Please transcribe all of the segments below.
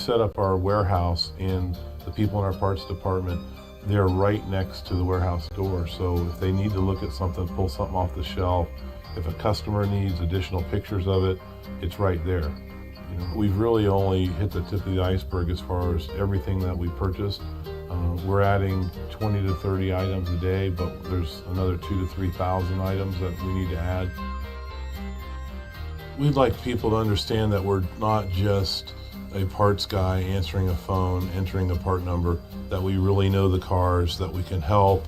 set up our warehouse, and the people in our parts department, they're right next to the warehouse door. So if they need to look at something, pull something off the shelf, if a customer needs additional pictures of it, it's right there. We've really only hit the tip of the iceberg as far as everything that we purchased. We're adding 20 to 30 items a day, but there's another 2,000 to 3,000 items that we need to add. We'd like people to understand that we're not just a parts guy answering a phone, entering the part number, that we really know the cars, that we can help,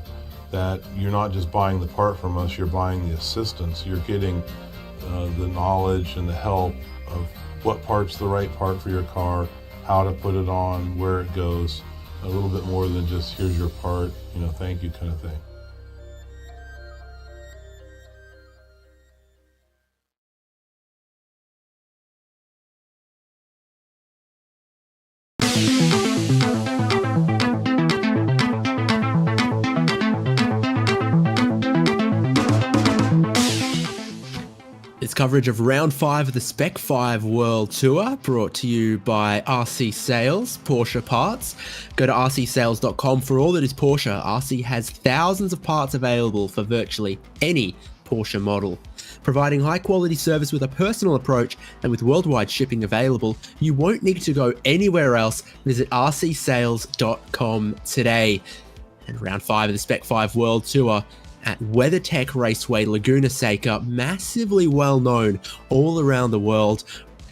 that you're not just buying the part from us, you're buying the assistance. You're getting the knowledge and the help of what part's the right part for your car, how to put it on, where it goes, a little bit more than just here's your part, thank you kind of thing. It's coverage of round 5 of the Spec-5 World Tour, brought to you by RC Sales, Porsche Parts. Go to rcsales.com for all that is Porsche. RC has thousands of parts available for virtually any Porsche model. Providing high quality service with a personal approach and with worldwide shipping available, you won't need to go anywhere else. Visit rcsales.com today. And round 5 of the Spec-5 World Tour at WeatherTech Raceway, Laguna, Seca, massively well known all around the world,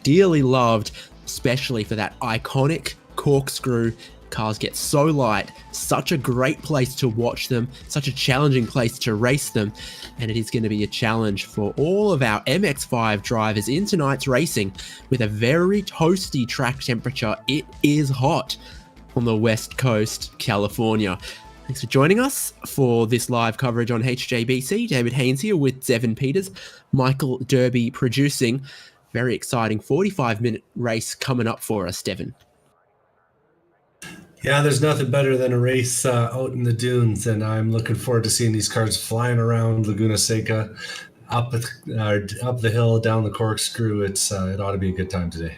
dearly loved, especially for that iconic corkscrew. Cars get so light, such a great place to watch them, such a challenging place to race them, and it is going to be a challenge for all of our MX-5 drivers in tonight's racing with a very toasty track temperature. It is hot on the West Coast, California. Thanks for joining us for this live coverage on HJBC. David Haynes here with Devin Peters, Michael Derby producing. Very exciting 45-minute race coming up for us, Devin. Yeah, there's nothing better than a race out in the dunes, and I'm looking forward to seeing these cars flying around Laguna Seca, up the hill, down the corkscrew. It ought to be a good time today.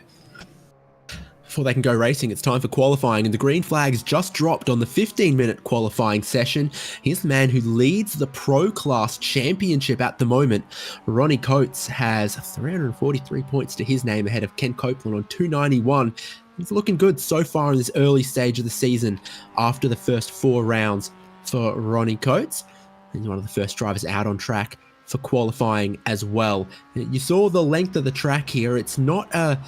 Before they can go racing, it's time for qualifying, and the green flags just dropped on the 15-minute qualifying session. Here's the man who leads the Pro Class Championship at the moment. Ronnie Coates has 343 points to his name, ahead of Ken Copeland on 291. He's looking good so far in this early stage of the season after the first 4 rounds for Ronnie Coates. He's one of the first drivers out on track for qualifying as well. You saw the length of the track here. It's not a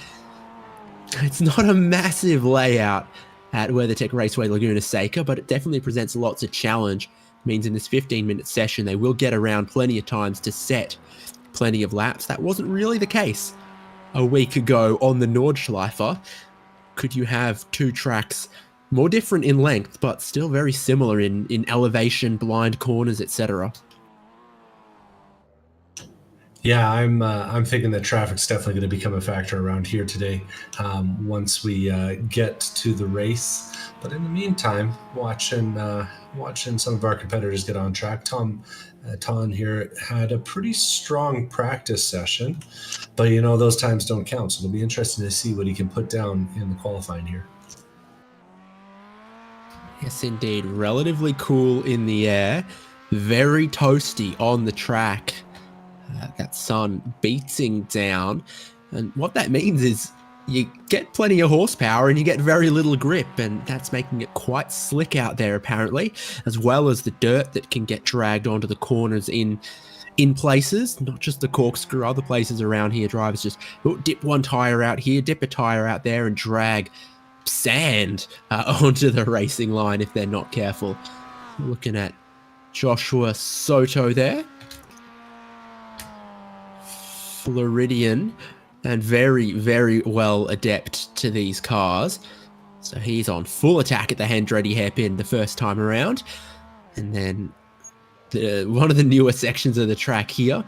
massive layout at WeatherTech Raceway Laguna Seca, but it definitely presents lots of challenge. It means in this 15-minute session, they will get around plenty of times to set plenty of laps. That wasn't really the case a week ago on the Nordschleife. Could you have 2 tracks more different in length, but still very similar in elevation, blind corners, etc.? Yeah, I'm thinking that traffic's definitely going to become a factor around here today once we get to the race. But in the meantime, watching some of our competitors get on track. Ton here had a pretty strong practice session, but those times don't count. So it'll be interesting to see what he can put down in the qualifying here. Yes, indeed. Relatively cool in the air, very toasty on the track. That sun beating down, and what that means is you get plenty of horsepower and you get very little grip, and that's making it quite slick out there apparently, as well as the dirt that can get dragged onto the corners in places, not just the corkscrew, other places around here. Drivers just dip one tire out here, dip a tire out there, and drag sand onto the racing line if they're not careful. Looking at Joshua Soto there, Floridian, and very, very well adept to these cars. So he's on full attack at the Andretti hairpin the first time around. And then one of the newer sections of the track here,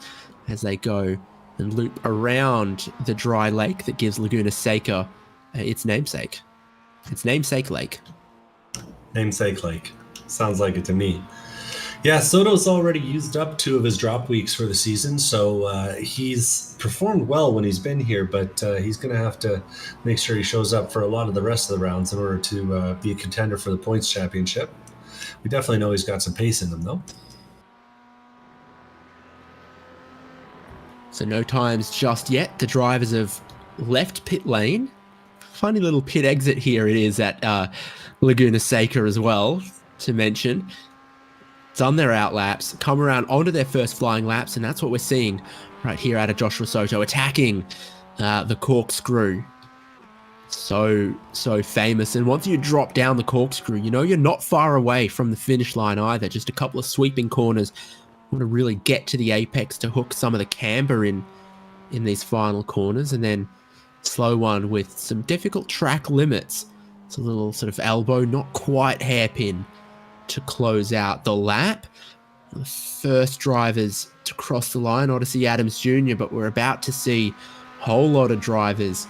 as they go and loop around the dry lake that gives Laguna Seca its namesake. Its namesake lake. Namesake lake. Sounds like it to me. Yeah, Soto's already used up 2 of his drop weeks for the season, so he's performed well when he's been here, but he's going to have to make sure he shows up for a lot of the rest of the rounds in order to be a contender for the points championship. We definitely know he's got some pace in him, though. So no times just yet. The drivers have left pit lane. Funny little pit exit here it is at Laguna Seca as well, to mention. Done their out laps, come around onto their first flying laps, and that's what we're seeing right here out of Joshua Soto attacking the corkscrew. So famous. And once you drop down the corkscrew, you know you're not far away from the finish line either. Just a couple of sweeping corners. Want to really get to the apex to hook some of the camber in these final corners, and then slow one with some difficult track limits. It's a little sort of elbow, not quite hairpin, to close out the lap. The first drivers to cross the line, Odyssey Adams Jr., but we're about to see a whole lot of drivers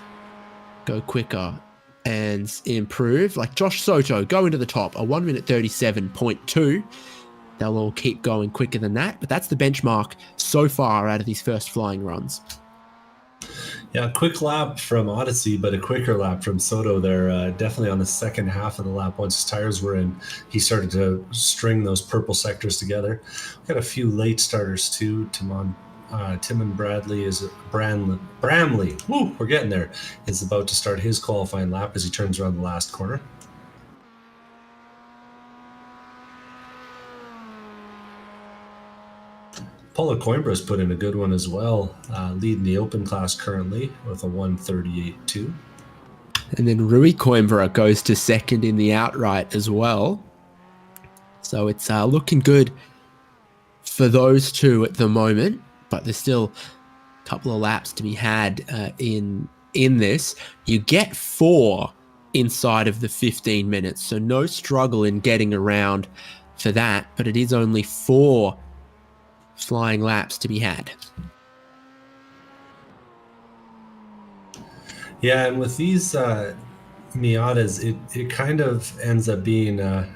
go quicker and improve. Like Josh Soto go into the top, a 1 minute 37.2. They'll all keep going quicker than that, but that's the benchmark so far out of these first flying runs. Yeah, a quick lap from Odyssey, but a quicker lap from Soto there. Definitely on the second half of the lap, once his tires were in, he started to string those purple sectors together. We've got a few late starters too. Tim and Bradley is Bramley. Woo, we're getting there. Is about to start his qualifying lap as he turns around the last corner. Paulo Coimbra's put in a good one as well, leading the open class currently with a 1:38.2. And then Rui Coimbra goes to second in the outright as well. So it's looking good for those two at the moment, but there's still a couple of laps to be had in this. You get 4 inside of the 15 minutes, so no struggle in getting around for that, but it is only 4 flying laps to be had. Yeah, and with these Miatas, it kind of ends up being a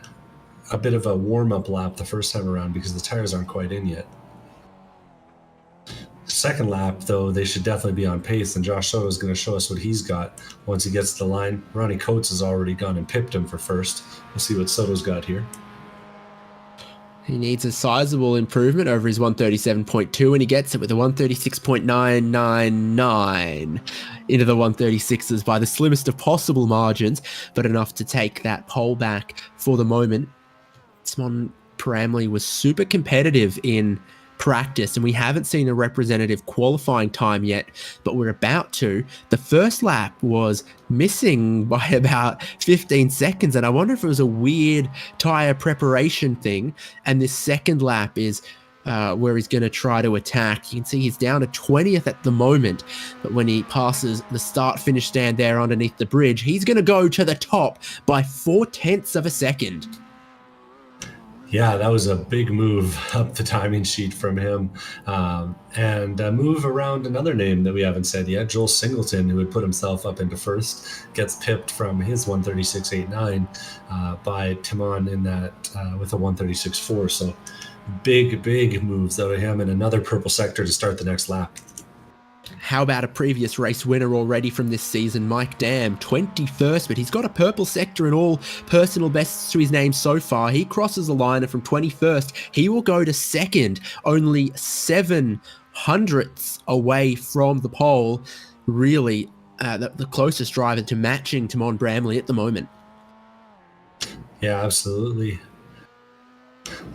bit of a warm-up lap the first time around because the tires aren't quite in yet. Second lap, though, they should definitely be on pace, and Josh Soto is going to show us what he's got once he gets to the line. Ronnie Coates has already gone and pipped him for first. We'll see what Soto's got here. He needs a sizable improvement over his 137.2, and he gets it with a 136.999 into the 136s by the slimmest of possible margins, but enough to take that pole back for the moment. Simon Bramley was super competitive in practice, and we haven't seen a representative qualifying time yet, but we're about to. The first lap was missing by about 15 seconds, and I wonder if it was a weird tire preparation thing, and this second lap is where he's going to try to attack. You can see he's down to 20th at the moment, but when he passes the start-finish stand there underneath the bridge, he's going to go to the top by 0.4 of a second. Yeah, that was a big move up the timing sheet from him. And a move around another name that we haven't said yet, Joel Singleton, who had put himself up into first, gets pipped from his 136.89 by Timon in that with a 136.4. So big moves out of him, and another purple sector to start the next lap. How about a previous race winner already from this season, Mike Dam, 21st, but he's got a purple sector and all personal bests to his name so far. He crosses the line, and from 21st, he will go to second, only 0.07 away from the pole. Really, the closest driver to matching Timon Bramley at the moment. Yeah, absolutely.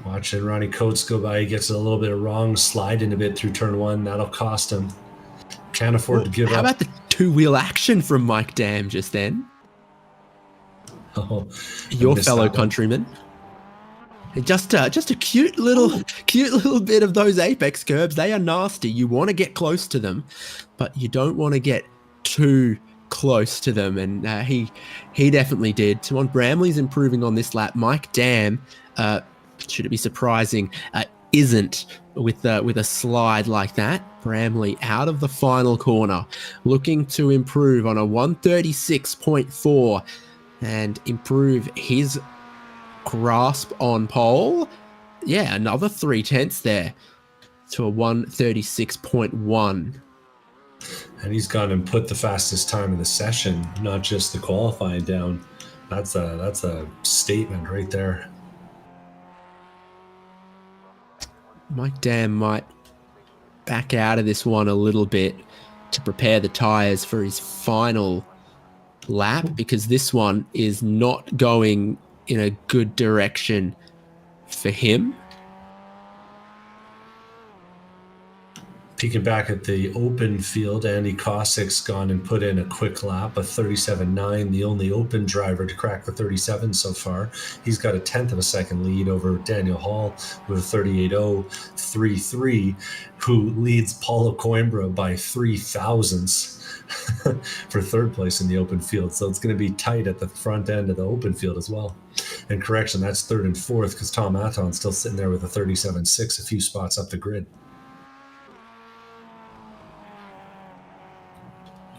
Watching Ronnie Coates go by, he gets a little bit of wrong, sliding a bit through turn 1. That'll cost him. Can't afford to give up. How about the 2-wheel action from Mike Dam just then? Oh, your fellow countryman. Just a cute little bit of those apex curbs. They are nasty. You want to get close to them, but you don't want to get too close to them. And he definitely did. Timon Bramley's improving on this lap. Mike Dam, should it be surprising, isn't with a slide like that. Bramley out of the final corner, looking to improve on a 136.4 and improve his grasp on pole. yeah, another 3/10 there to a 1:36.1. And he's gone and put the fastest time in the session, not just the qualifying down. That's a statement right there. Mike Dam might back out of this one a little bit to prepare the tires for his final lap, because this one is not going in a good direction for him. Peeking back at the open field, Andy Kossik's gone and put in a quick lap, a 37.9, the only open driver to crack the 37 so far. He's got a 10th of a second lead over Daniel Hall with a 38.033, who leads Paulo Coimbra by 3 thousandths for third place in the open field. So it's going to be tight at the front end of the open field as well. And correction, that's third and fourth, because Tom Aton's still sitting there with a 37.6, a few spots up the grid.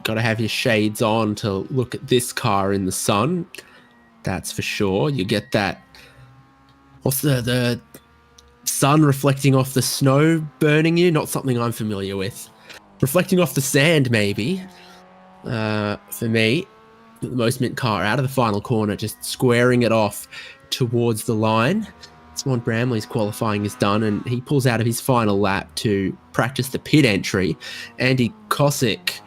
Got to have your shades on to look at this car in the sun. That's for sure. You get that. What's the sun reflecting off the snow burning you? Not something I'm familiar with. Reflecting off the sand, maybe. For me, the Most Mint car out of the final corner, just squaring it off towards the line. Swan Bramley's qualifying is done, and he pulls out of his final lap to practice the pit entry. Andy Kossik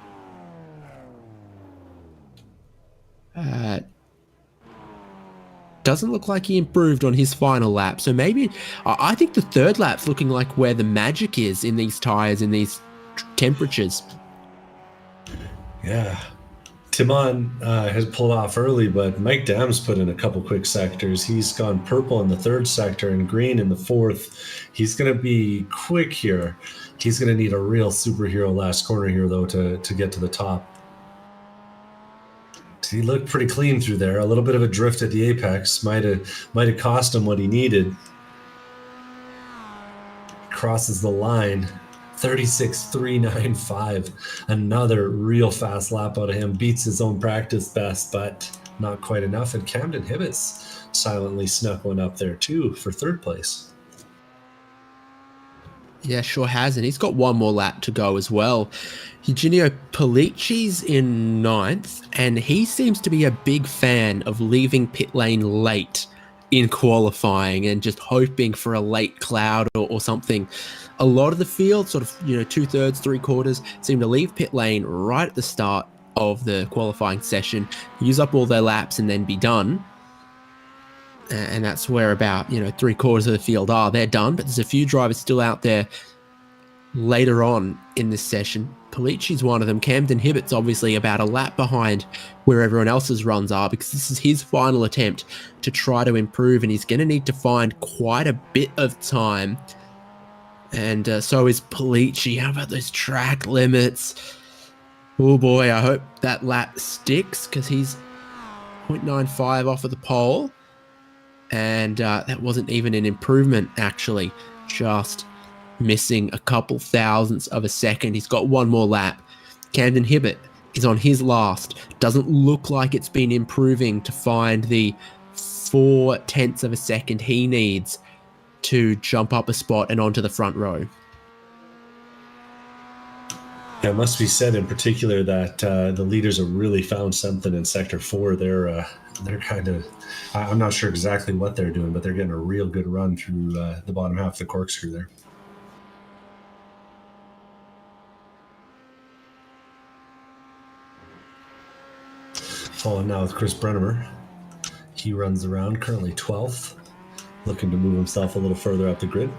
doesn't look like he improved on his final lap. So maybe, I think the third lap's looking like where the magic is in these tires, in these temperatures. Yeah. Timon has pulled off early, but Mike Dam's put in a couple quick sectors. He's gone purple in the third sector and green in the fourth. He's going to be quick here. He's going to need a real superhero last corner here, though, to get to the top. He looked pretty clean through there. A little bit of a drift at the apex might have cost him what he needed. Crosses the line, 36.395. Another real fast lap out of him. Beats his own practice best, but not quite enough. And Camden Hibbett's silently snuck one up there too for third place. Yeah, sure has, and he's got one more lap to go as well. Eugenio Polici's in 9th, and he seems to be a big fan of leaving pit lane late in qualifying and just hoping for a late cloud or something. A lot of the field, sort of, 2/3, 3/4, seem to leave pit lane right at the start of the qualifying session, use up all their laps and then be done. And that's where about 3/4 of the field are. They're done, but there's a few drivers still out there later on in this session. Polici's one of them. Camden Hibbett's obviously about a lap behind where everyone else's runs are, because this is his final attempt to try to improve, and he's going to need to find quite a bit of time. And so is Polici. How about those track limits? Oh boy, I hope that lap sticks, because he's 0.95 off of the pole. And that wasn't even an improvement, actually. Just missing a couple thousandths of a second. He's got one more lap. Camden Hibbett is on his last. Doesn't look like it's been improving to find the 0.4 of a second he needs to jump up a spot and onto the front row. Yeah, it must be said in particular that the leaders have really found something in Sector 4. They're kind of, I'm not sure exactly what they're doing, but they're getting a real good run through the bottom half of the corkscrew there. Following now with Chris Brennemer. He runs around, currently 12th, looking to move himself a little further up the grid.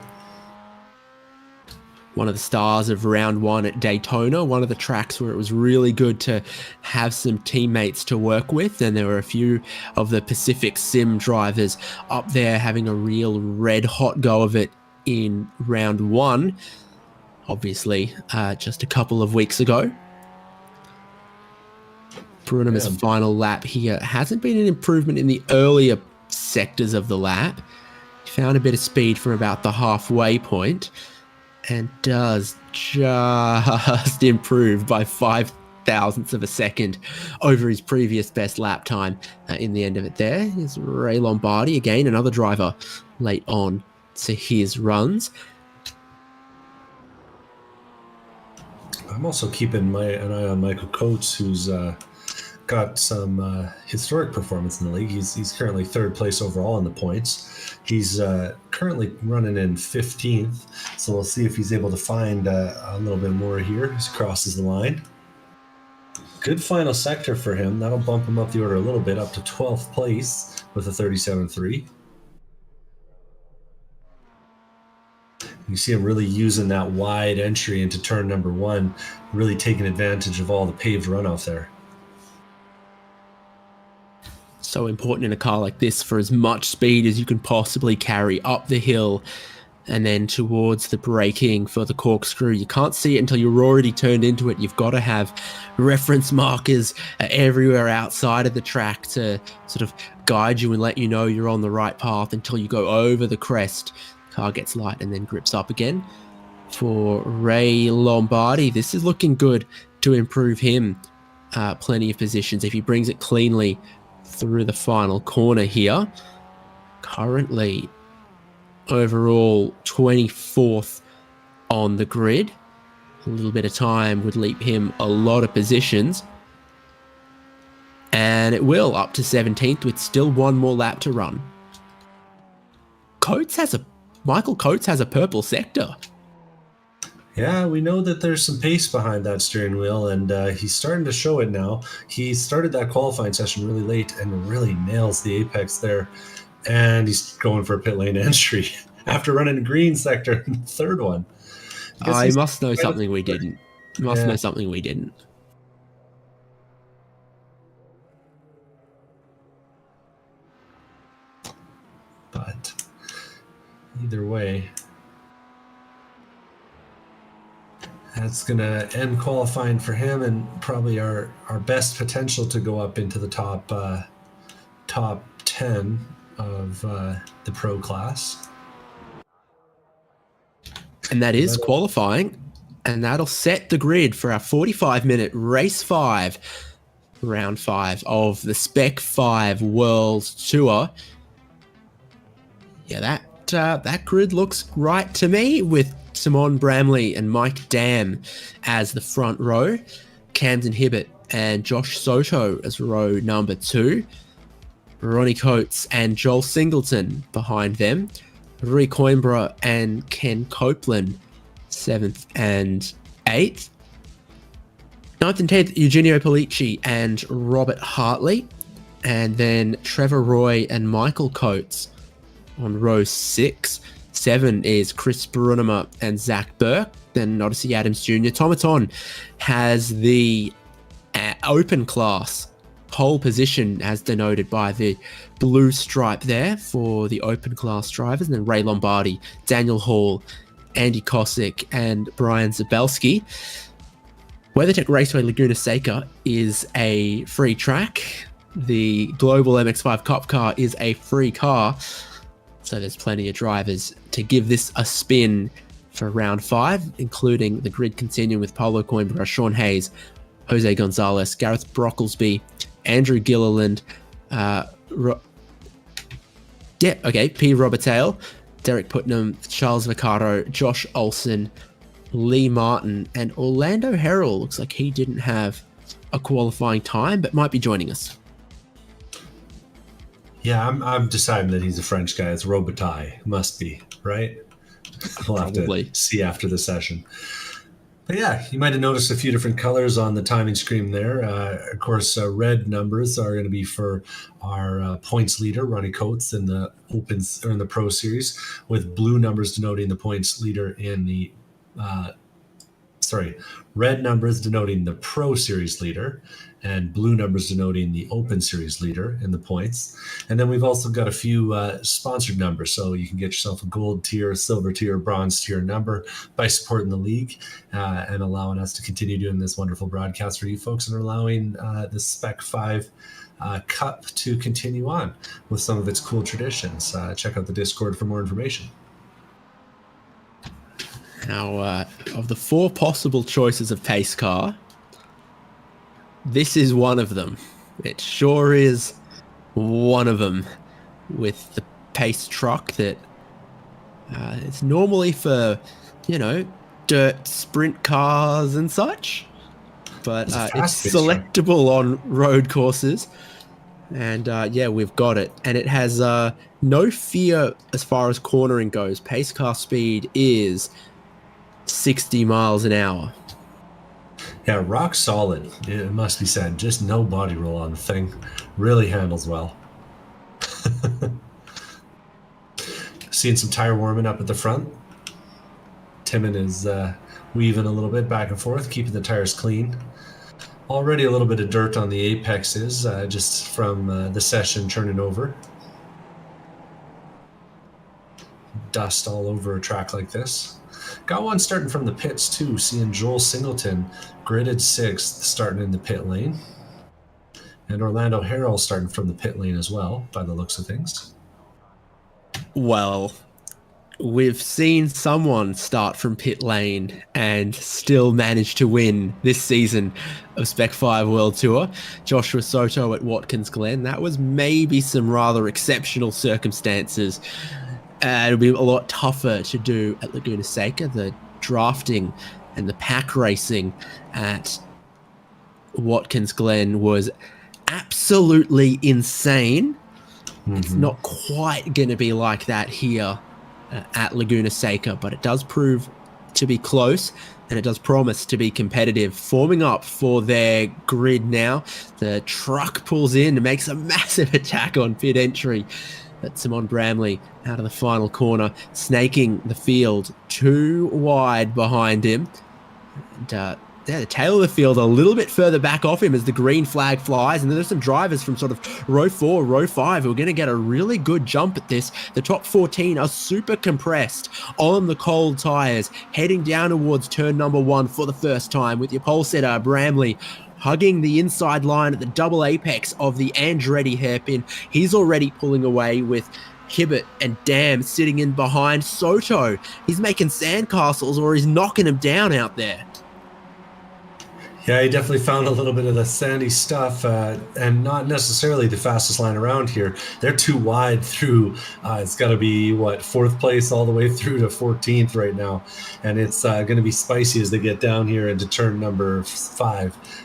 One of the stars of round one at Daytona, one of the tracks where it was really good to have some teammates to work with. And there were a few of the Pacific Sim drivers up there having a real red hot go of it in round one, obviously just a couple of weeks ago. Brunemer's final lap here hasn't been an improvement in the earlier sectors of the lap. He found a bit of speed from about the halfway point, and does just improve by 5 thousandths of a second over his previous best lap time in the end of it there. Here's Ray Lombardi, again, another driver late on to his runs. I'm also keeping an eye on Michael Coates, who's got some historic performance in the league. He's currently third place overall in the points. He's currently running in 15th, so we'll see if he's able to find a little bit more here as he crosses the line. Good final sector for him. That'll bump him up the order a little bit, up to 12th place with a 37.3. You see him really using that wide entry into turn number 1, really taking advantage of all the paved runoff there. So important in a car like this for as much speed as you can possibly carry up the hill and then towards the braking for the corkscrew. You can't see it until you're already turned into it. You've got to have reference markers everywhere outside of the track to sort of guide you and let you know you're on the right path until you go over the crest. Car gets light and then grips up again. For Ray Lombardi, this is looking good to improve him plenty of positions if he brings it cleanly through the final corner here. Currently overall 24th on the grid. A little bit of time would leap him a lot of positions, and it will up to 17th with still one more lap to run. Michael Coates has a purple sector. Yeah, we know that there's some pace behind that steering wheel, and he's starting to show it now. He started that qualifying session really late and really nails the apex there. And he's going for a pit lane entry after running a green sector in the third one. I must know something we didn't. Know something we didn't. But either way, that's going to end qualifying for him and probably our best potential to go up into the top 10 of the pro class. And that is qualifying, and that'll set the grid for our 45-minute race 5, round 5 of the Spec-5 World Tour. Yeah, that grid looks right to me, with Simon Bramley and Mike Dam as the front row, Camden Hibbett and Josh Soto as row number 2, Ronnie Coates and Joel Singleton behind them, Rui Coimbra and Ken Copeland 7th and 8th, 9th and 10th Eugenio Polici and Robert Hartley, and then Trevor Roy and Michael Coates on row 6. 7 is Chris Brunema and Zach Burke, then Odyssey Adams Jr. Tomaton has the open class pole position as denoted by the blue stripe there for the open class drivers, and then Ray Lombardi, Daniel Hall, Andy Kosick and Brian Zabelski. WeatherTech Raceway Laguna Seca is a free track. The Global MX-5 Cup car is a free car, so there's plenty of drivers to give this a spin for round 5, including the grid continuing with Paulo Coimbra, Sean Hayes, Jose Gonzalez, Gareth Brocklesby, Andrew Gilliland, P. Robertale, Derek Putnam, Charles Vaccaro, Josh Olson, Lee Martin, and Orlando Harrell. Looks like he didn't have a qualifying time, but might be joining us. Yeah, I'm deciding that he's a French guy. It's Robitaille. Must be, right? We'll have to see after the session. But yeah, you might have noticed a few different colors on the timing screen there. Of course, red numbers are going to be for our points leader, Ronnie Coates, in the Opens or in the Pro Series, with blue numbers denoting the points leader in the red numbers denoting the Pro Series leader, and blue numbers denoting the Open Series leader in the points. And then we've also got a few sponsored numbers, so you can get yourself a gold tier, silver tier, bronze tier number by supporting the league and allowing us to continue doing this wonderful broadcast for you folks, and allowing the Spec-5 Cup to continue on with some of its cool traditions. Check out the Discord for more information. Now, of the 4 possible choices of pace car, this is one of them. It sure is one of them, with the pace truck that It's normally for, you know, dirt sprint cars and such, but It's a it's fast-paced track. selectable on road courses. And yeah, we've got it. And it has no fear as far as cornering goes. Pace car speed is 60 miles an hour. Yeah, rock solid. It must be said. Just no body roll on the thing. Really handles well. Seeing some tire warming up at the front. Timon is weaving a little bit back and forth, keeping the tires clean. Already a little bit of dirt on the apexes, just from the session turning over. Dust all over a track like this. Got one starting from the pits too, seeing Joel Singleton gridded 6th starting in the pit lane. And Orlando Harrell starting from the pit lane as well, by the looks of things. Well, we've seen someone start from pit lane and still manage to win this season of Spec-5 World Tour. Joshua Soto at Watkins Glen. That was maybe some rather exceptional circumstances. It'll be a lot tougher to do at Laguna Seca. The drafting and the pack racing at Watkins Glen was absolutely insane. It's not quite going to be like that here at Laguna Seca, but it does prove to be close, and it does promise to be competitive. Forming up for their grid now. The truck pulls in and makes a massive attack on pit entry. But Simon Bramley out of the final corner, snaking the field 2 wide behind him. And the tail of the field a little bit further back off him as the green flag flies, and then there's some drivers from sort of row 4, row 5 who are going to get a really good jump at this. The top 14 are super compressed on the cold tires, heading down towards turn number 1 for the first time, with your pole setter Bramley hugging the inside line at the double apex of the Andretti hairpin. He's already pulling away with Hibbert and Dam sitting in behind Soto. He's making sandcastles, or he's knocking him down out there. Yeah, he definitely found a little bit of the sandy stuff, and not necessarily the fastest line around here. They're too wide through. It's got to be, 4th place all the way through to 14th right now. And it's going to be spicy as they get down here into turn number 5.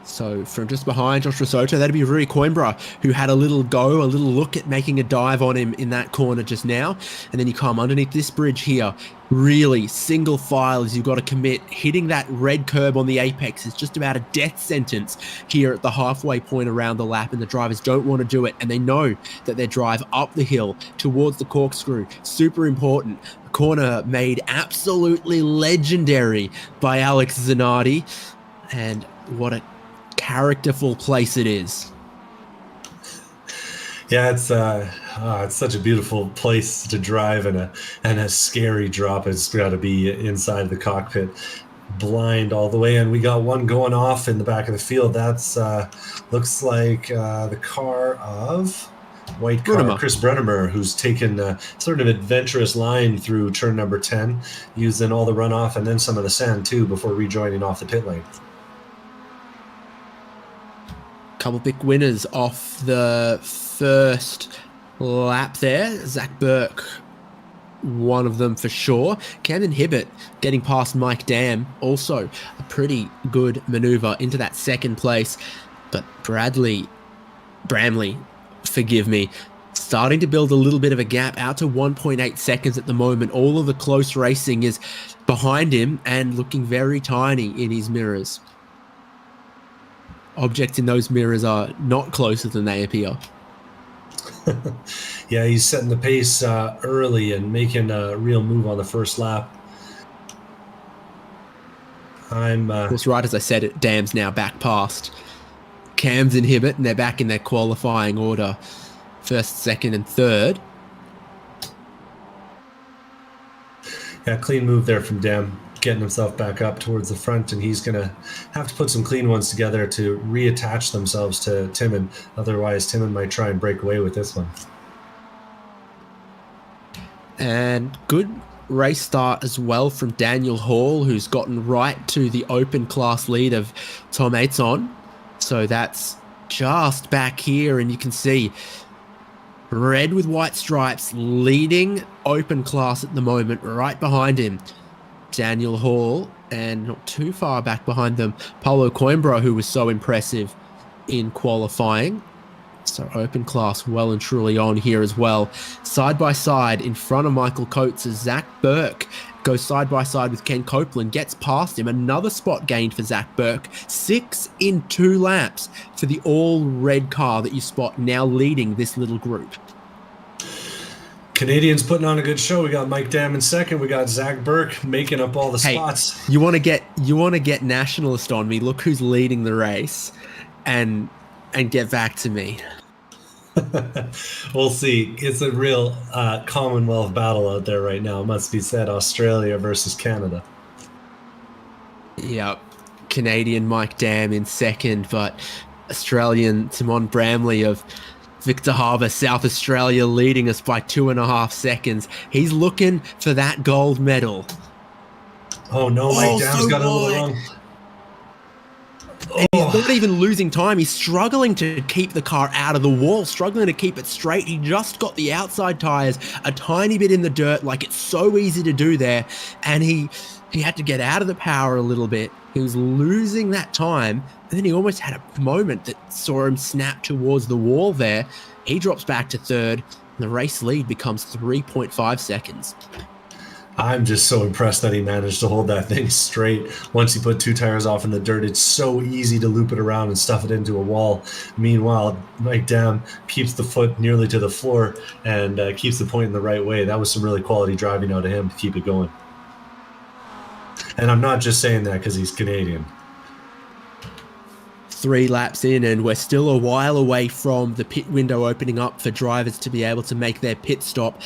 So from just behind Joshua Soto, that'd be Rui Coimbra, who had a little look at making a dive on him in that corner just now. And then you come underneath this bridge here, really single file as you've got to commit. Hitting that red curb on the apex is just about a death sentence here at the halfway point around the lap, and the drivers don't want to do it, and they know that their drive up the hill towards the corkscrew, super important. A corner made absolutely legendary by Alex Zanardi, and what a characterful place it is. Yeah, it's such a beautiful place to drive, and a scary drop. It's got to be inside the cockpit, blind all the way. And we got one going off in the back of the field. That's looks like the car of white car, Brunnemer. Chris Brunnemer, who's taken sort of adventurous line through turn number 10, using all the runoff and then some of the sand too before rejoining off the pit lane. Couple big winners off the first lap there. Zach Burke, one of them for sure. Camden Hibbert getting past Mike Dam, also a pretty good maneuver into that second place. But Bramley, forgive me, starting to build a little bit of a gap out to 1.8 seconds at the moment. All of the close racing is behind him and looking very tiny in his mirrors. Objects in those mirrors are not closer than they appear. Yeah, he's setting the pace early and making a real move on the first lap. Of course, right as I said it, Dam's now back past Cams and Hibbert, and they're back in their qualifying order, 1st, 2nd, and 3rd. Yeah, clean move there from Dam, getting himself back up towards the front, and he's going to have to put some clean ones together to reattach themselves to Timon. Otherwise, Timon might try and break away with this one. And good race start as well from Daniel Hall, who's gotten right to the open class lead of Tom Aiton. So that's just back here, and you can see red with white stripes, leading open class at the moment. Right behind him, Daniel Hall, and not too far back behind them, Paulo Coimbra, who was so impressive in qualifying. So open class well and truly on here as well. Side by side in front of Michael Coates is Zach Burke. Goes side by side with Ken Copeland, gets past him. Another spot gained for Zach Burke. 6 in 2 laps for the all-red car that you spot now leading this little group. Canadians putting on a good show. We got Mike Dam in second. We got Zach Burke making up all the spots. You want to get nationalist on me? Look who's leading the race, and get back to me. We'll see. It's a real Commonwealth battle out there right now. It must be said, Australia versus Canada. Yep. Canadian Mike Dam in second, but Australian Timon Bramley of Victor Harbour, South Australia, leading us by 2.5 seconds. He's looking for that gold medal. Oh no, Mike Dam's got it all wrong. And he's not even losing time. He's struggling to keep the car out of the wall, struggling to keep it straight. He just got the outside tires a tiny bit in the dirt, like it's so easy to do there. And he had to get out of the power a little bit. He was losing that time. And then he almost had a moment that saw him snap towards the wall there. He drops back to third. And the race lead becomes 3.5 seconds. I'm just so impressed that he managed to hold that thing straight. Once he put 2 tires off in the dirt, it's so easy to loop it around and stuff it into a wall. Meanwhile, Mike Dam keeps the foot nearly to the floor and keeps the point in the right way. That was some really quality driving out of him to keep it going. And I'm not just saying that because he's Canadian. 3 laps in, and we're still a while away from the pit window opening up for drivers to be able to make their pit stop.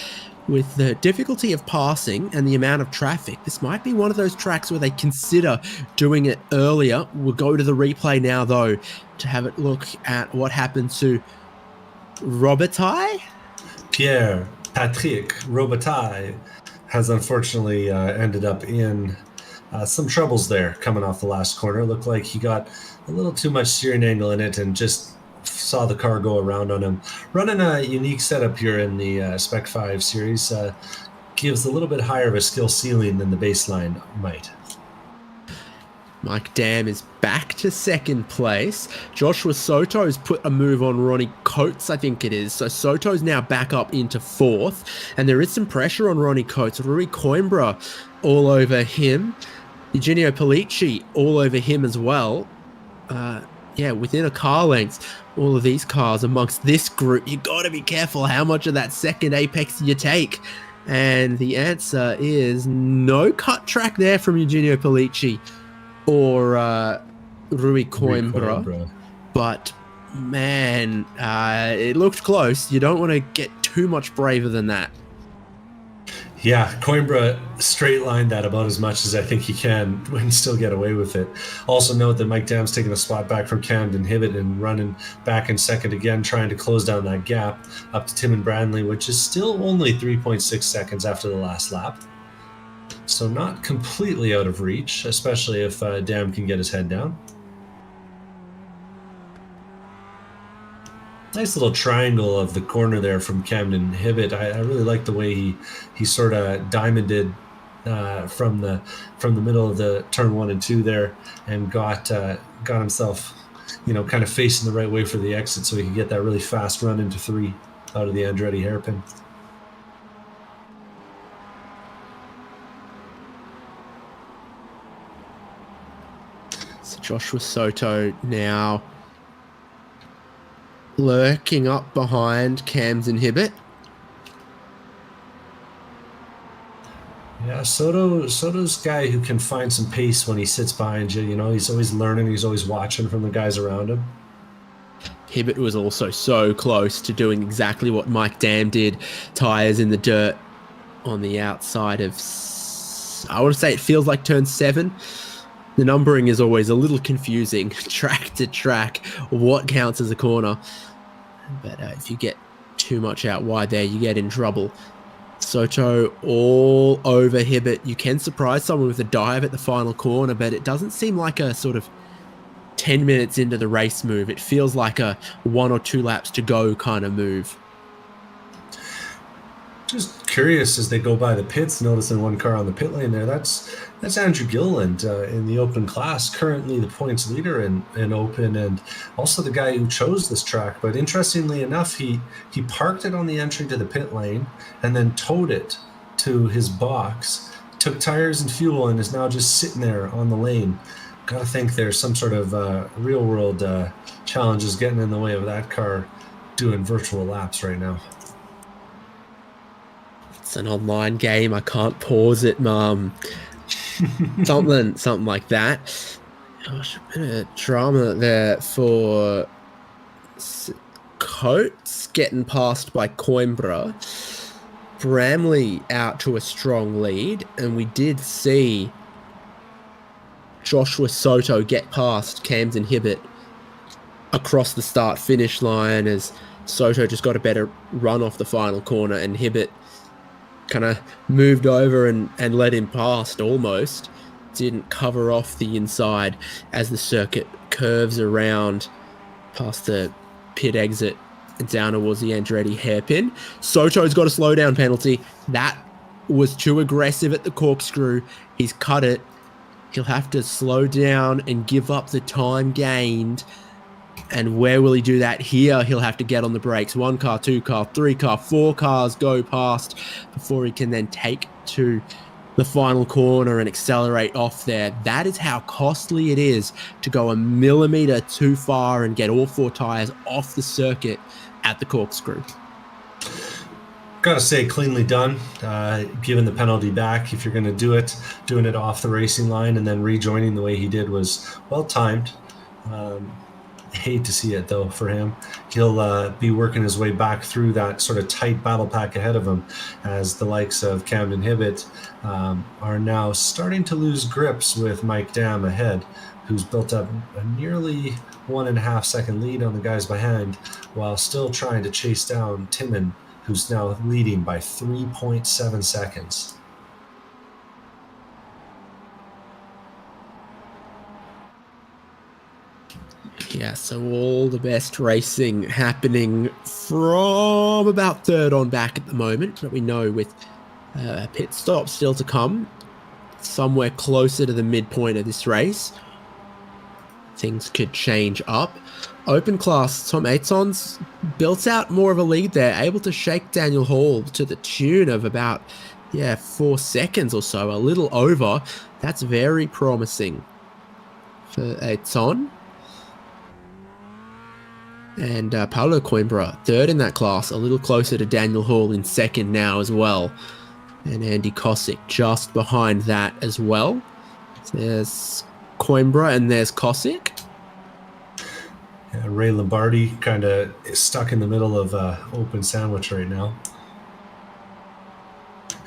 With the difficulty of passing and the amount of traffic, this might be one of those tracks where they consider doing it earlier. We'll go to the replay now, though, to have a look at what happened to Robitaille. Pierre Patrick Robitaille has unfortunately ended up in some troubles there coming off the last corner. Looked like he got a little too much steering angle in it and just saw the car go around on him. Running a unique setup here in the Spec-5 series gives a little bit higher of a skill ceiling than the baseline might. Mike Dam is back to second place. Joshua Soto's put a move on Ronnie Coates, I think it is. So Soto's now back up into fourth. And there is some pressure on Ronnie Coates. Rui Coimbra all over him. Eugenio Pellicci all over him as well. Within a car length, all of these cars amongst this group, you got to be careful how much of that second apex you take. And the answer is no cut track there from Eugenio Pellicci or Rui Coimbra. But man, it looked close. You don't want to get too much braver than that. Yeah, Coimbra straight lined that about as much as I think he can and still get away with it. Also note that Mike Dam's taking a spot back from Camden Hibbett and running back in second again, trying to close down that gap up to Tim and Brandley, which is still only 3.6 seconds after the last lap. So not completely out of reach, especially if Dam can get his head down. Nice little triangle of the corner there from Camden Hibbett. I really like the way he sort of diamonded from the middle of the turn 1 and 2 there, and got himself, kind of facing the right way for the exit, so he could get that really fast run into 3 out of the Andretti hairpin. So Joshua Soto now lurking up behind Camden Hibbett. Yeah, Soto's guy who can find some pace when he sits behind you. He's always learning. He's always watching from the guys around him. Hibbett was also so close to doing exactly what Mike Dam did. Tires in the dirt on the outside of, I want to say it feels like turn 7. The numbering is always a little confusing, track to track, what counts as a corner. But if you get too much out wide there, you get in trouble. Soto all over Hibbett. You can surprise someone with a dive at the final corner, but it doesn't seem like a sort of 10 minutes into the race move. It feels like a 1 or 2 laps to go kind of move. Just curious as they go by the pits, noticing one car on the pit lane there. That's Andrew Gilliland in the open class, currently the points leader in open, and also the guy who chose this track. But interestingly enough, he parked it on the entry to the pit lane and then towed it to his box, took tires and fuel, and is now just sitting there on the lane. Gotta think there's some sort of real world challenges getting in the way of that car doing virtual laps right now. It's an online game. I can't pause it, Mum. something like that. Gosh, a bit of drama there for Coates getting passed by Coimbra. Bramley out to a strong lead, and we did see Joshua Soto get past Camden Hibbett across the start-finish line as Soto just got a better run off the final corner, and Hibbett kind of moved over and let him past almost. Didn't cover off the inside as the circuit curves around past the pit exit and down towards the Andretti hairpin. Soto's got a slowdown penalty. That was too aggressive at the corkscrew. He's cut it. He'll have to slow down and give up the time gained. And where will he do that? Here, he'll have to get on the brakes. 1 car, 2 car, 3 car, 4 cars go past before he can then take to the final corner and accelerate off there. That is how costly it is to go a millimeter too far and get all 4 tires off the circuit at the corkscrew. Gotta say, cleanly done, giving the penalty back if you're going to do it. Doing it off the racing line and then rejoining the way he did was well timed. Hate to see it though for him. He'll be working his way back through that sort of tight battle pack ahead of him as the likes of Camden Hibbett are now starting to lose grips with Mike Dam ahead, who's built up a nearly 1.5 second lead on the guys behind while still trying to chase down Timon, who's now leading by 3.7 seconds. Yeah, so all the best racing happening from about third on back at the moment, but we know with pit stop still to come, somewhere closer to the midpoint of this race, things could change up. Open class, Tom Aiton's built out more of a lead there, able to shake Daniel Hall to the tune of about 4 seconds or so, a little over. That's very promising for Aiton. And Paulo Coimbra, third in that class, a little closer to Daniel Hall in second now as well. And Andy Kosick just behind that as well. There's Coimbra and there's Kosick. Yeah, Ray Lombardi kind of stuck in the middle of open sandwich right now.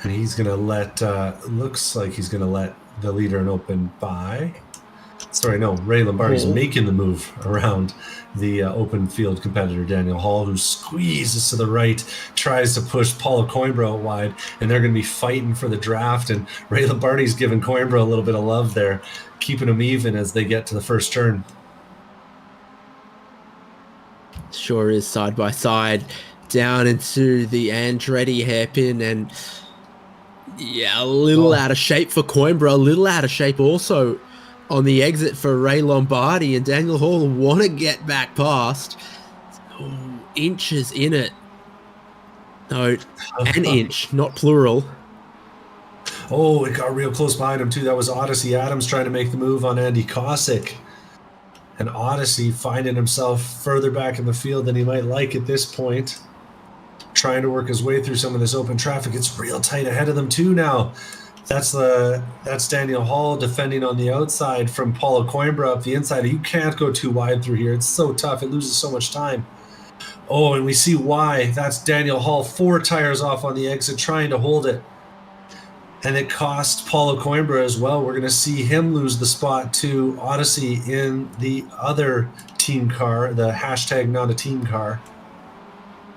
And he's going to let, looks like he's going to let the leader in open by. Sorry, no, Ray Lombardi's making the move around the open field competitor Daniel Hall, who squeezes to the right, tries to push Paulo Coimbra out wide, and they're going to be fighting for the draft. And Ray Lombardi's giving Coimbra a little bit of love there, keeping him even as they get to the first turn. Sure is side by side down into the Andretti hairpin, and a little out of shape for Coimbra, a little out of shape also on the exit for Ray Lombardi, and Daniel Hall want to get back past. Inches in it. No, an inch, not plural. Oh, it got real close behind him too. That was Odyssey Adams trying to make the move on Andy Kosick. And Odyssey finding himself further back in the field than he might like at this point. Trying to work his way through some of this open traffic. It's real tight ahead of them too now. That's Daniel Hall defending on the outside from Paulo Coimbra up the inside. You can't go too wide through here. It's so tough. It loses so much time. Oh, and we see why. That's Daniel Hall, 4 tires off on the exit, trying to hold it. And it cost Paulo Coimbra as well. We're going to see him lose the spot to Odyssey in the other team car, the hashtag not a team car.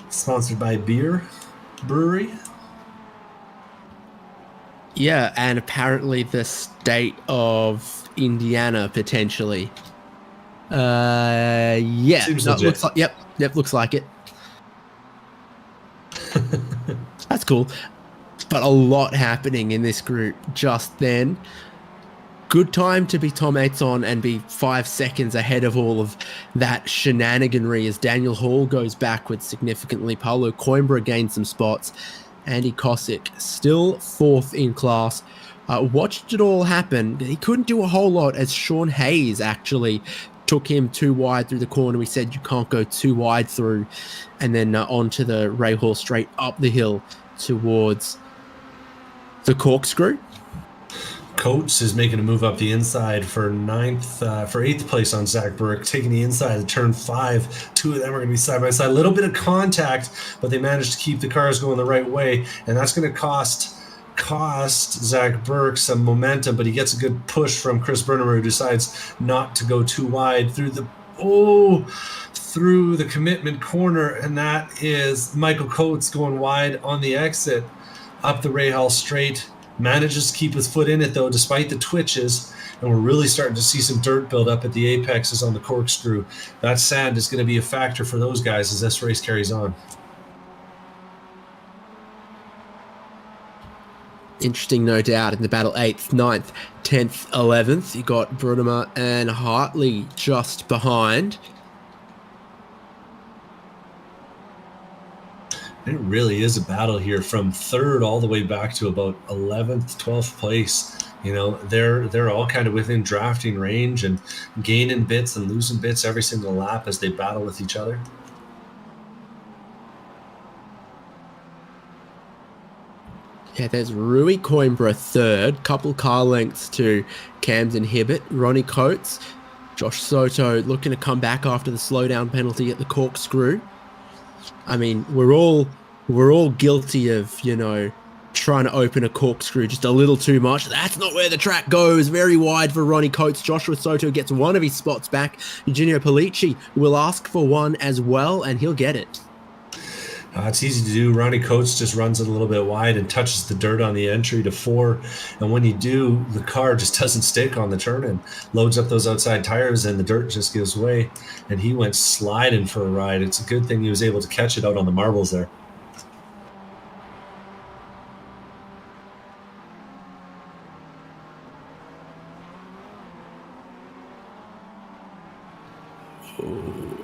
Sponsored by Beer Brewery. Yeah, and apparently the state of Indiana potentially. Seems no, legit. looks like, yep, looks like it. That's cool. But a lot happening in this group just then. Good time to be Tom Ates on and be 5 seconds ahead of all of that shenaniganry as Daniel Hall goes backwards significantly. Paulo Coimbra gains some spots. Andy Kosick still 4th in class. Watched it all happen. He couldn't do a whole lot as Sean Hayes actually took him too wide through the corner. We said you can't go too wide through. And then onto the Rahal straight up the hill towards the corkscrew. Coates is making a move up the inside for 8th place on Zach Burke, taking the inside of turn 5. 2 of them are going to be side by side. A little bit of contact, but they managed to keep the cars going the right way, and that's going to cost Zach Burke some momentum, but he gets a good push from Chris Bernemer, who decides not to go too wide through the commitment corner, and that is Michael Coates going wide on the exit up the Rahal straight. Manages to keep his foot in it, though, despite the twitches, and we're really starting to see some dirt build up at the apexes on the corkscrew. That sand is going to be a factor for those guys as this race carries on. Interesting, no doubt, in the battle 8th, 9th, 10th, 11th. You got Brunemer and Hartley just behind. It really is a battle here from 3rd all the way back to about 11th, 12th place. You know, they're all kind of within drafting range and gaining bits and losing bits every single lap as they battle with each other. Yeah, there's Rui Coimbra 3rd, couple car lengths to Camden Hibbett, Ronnie Coates, Josh Soto looking to come back after the slowdown penalty at the corkscrew. I mean, we're all guilty of, you know, trying to open a corkscrew just a little too much. That's not where the track goes. Very wide for Ronnie Coates. Joshua Soto gets one of his spots back. Eugenio Polici will ask for one as well, and he'll get it. It's easy to do. Ronnie Coates just runs it a little bit wide and touches the dirt on the entry to 4. And when you do, the car just doesn't stick on the turn and loads up those outside tires, and the dirt just gives way. And he went sliding for a ride. It's a good thing he was able to catch it out on the marbles there.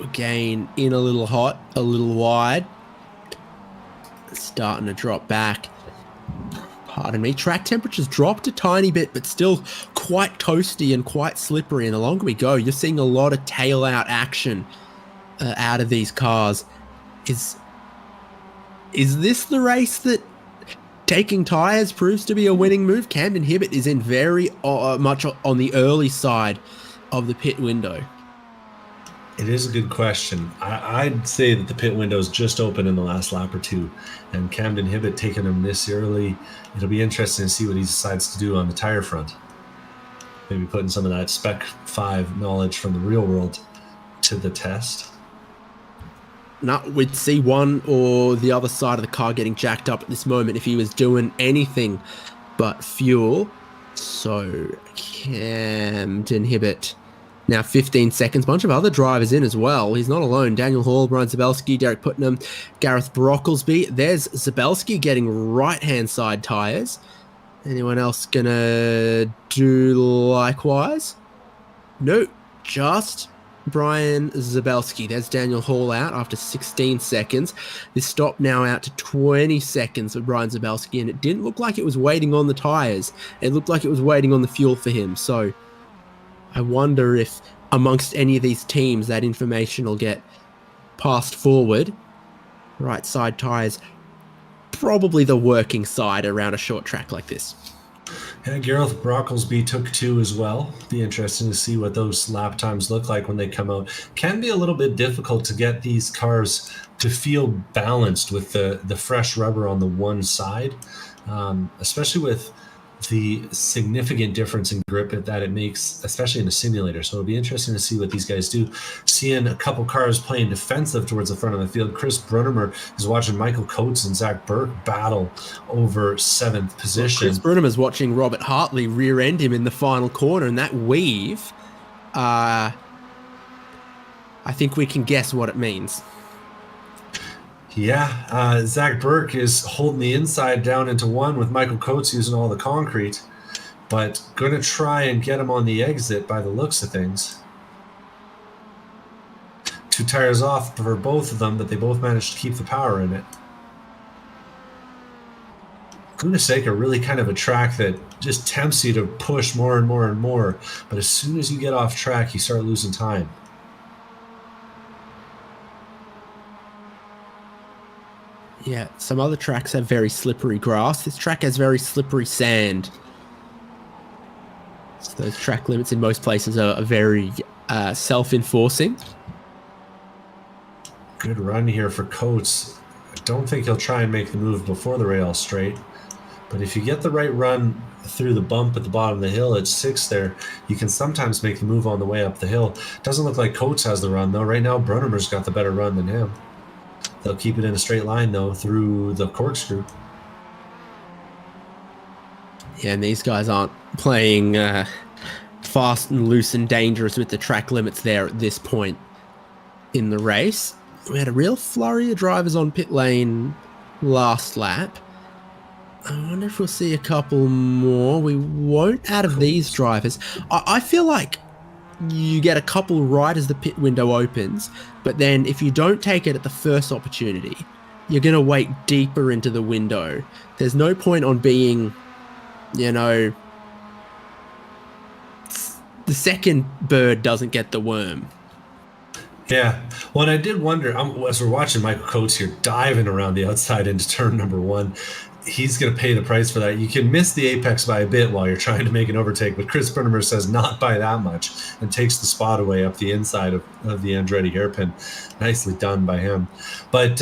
Again, in a little hot, a little wide. Starting to drop back. Pardon me. Track temperatures dropped a tiny bit, but still quite toasty and quite slippery. And the longer we go, you're seeing a lot of tail out action out of these cars. Is this the race that taking tyres proves to be a winning move? Camden Hibbett is in very much on the early side of the pit window. It is a good question. I'd say that the pit window is just open in the last lap or 2, and Camden Hibbett taking him this early. It'll be interesting to see what he decides to do on the tire front. Maybe putting some of that Spec-5 knowledge from the real world to the test. No, we'd see one or the other side of the car getting jacked up at this moment if he was doing anything but fuel. So Camden Hibbett now 15 seconds. Bunch of other drivers in as well. He's not alone. Daniel Hall, Brian Zabelski, Derek Putnam, Gareth Brocklesby. There's Zabelski getting right-hand side tyres. Anyone else gonna do likewise? No, just Brian Zabelski. There's Daniel Hall out after 16 seconds. This stop now out to 20 seconds for Brian Zabelski, and it didn't look like it was waiting on the tyres. It looked like it was waiting on the fuel for him. So I wonder if amongst any of these teams that information will get passed forward. Right side tyres, probably the working side around a short track like this. Yeah, Gareth Brocklesby took 2 as well. Be interesting to see what those lap times look like when they come out. Can be a little bit difficult to get these cars to feel balanced with the fresh rubber on the one side, especially with the significant difference in grip that it makes, especially in a simulator. So it'll be interesting to see what these guys do. Seeing a couple cars playing defensive towards the front of the field. Chris Brunemer is watching Michael Coates and Zach Burke battle over 7th position. Chris Brunemer is watching Robert Hartley rear-end him in the final corner, and that weave, I think we can guess what it means. Yeah, Zach Burke is holding the inside down into one with Michael Coates using all the concrete, but going to try and get him on the exit by the looks of things. 2 tires off for both of them, but they both managed to keep the power in it. Laguna Seca really kind of a track that just tempts you to push more and more and more, but as soon as you get off track, you start losing time. Yeah, some other tracks have very slippery grass. This track has very slippery sand. So those track limits in most places are very self-enforcing. Good run here for Coates. I don't think he'll try and make the move before the rail straight, but if you get the right run through the bump at the bottom of the hill at 6 there, you can sometimes make the move on the way up the hill. Doesn't look like Coates has the run, though. Right now, Brunnermer's got the better run than him. They'll keep it in a straight line, though, through the corkscrew. Yeah, and these guys aren't playing fast and loose and dangerous with the track limits there at this point in the race. We had a real flurry of drivers on pit lane last lap. I wonder if we'll see a couple more. We won't out of these drivers. I feel like you get a couple right as the pit window opens, but then if you don't take it at the first opportunity, you're going to wait deeper into the window. There's no point on being, you know, the second bird doesn't get the worm. Yeah. Well, and I did wonder, as we're watching Michael Coates here diving around the outside into turn number 1, he's going to pay the price for that. You can miss the apex by a bit while you're trying to make an overtake, but Chris Brunnemer says not by that much and takes the spot away up the inside of the Andretti hairpin. Nicely done by him. But